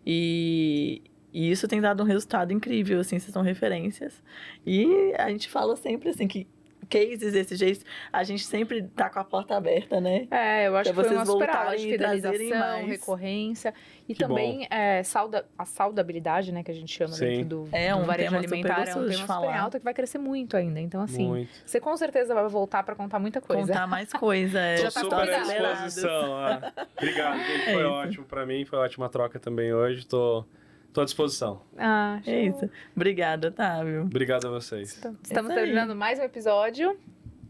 E isso tem dado um resultado incrível, assim, vocês são referências. E a gente fala sempre, assim, que cases desse jeito, a gente sempre tá com a porta aberta, né? Eu acho que foi uma super aula de fidelização, fidelização, recorrência e que também a saudabilidade, né, que a gente chama dentro do varejo alimentar, é um tema super alto que vai crescer muito ainda. Então, assim, você com certeza vai voltar pra contar muita coisa. Contar mais coisa. Já tá super à disposição. Obrigado, gente, foi ótimo pra mim, foi ótima a troca também hoje, tô à disposição. É isso. Obrigada, Otávio. Obrigado a vocês. Estamos terminando mais um episódio.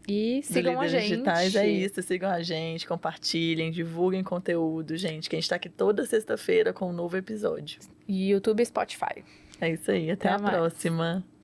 E sigam a gente. Digitais é isso, sigam a gente, compartilhem, divulguem conteúdo, gente, que a gente tá aqui toda sexta-feira com um novo episódio. YouTube e Spotify. É isso aí, até a próxima.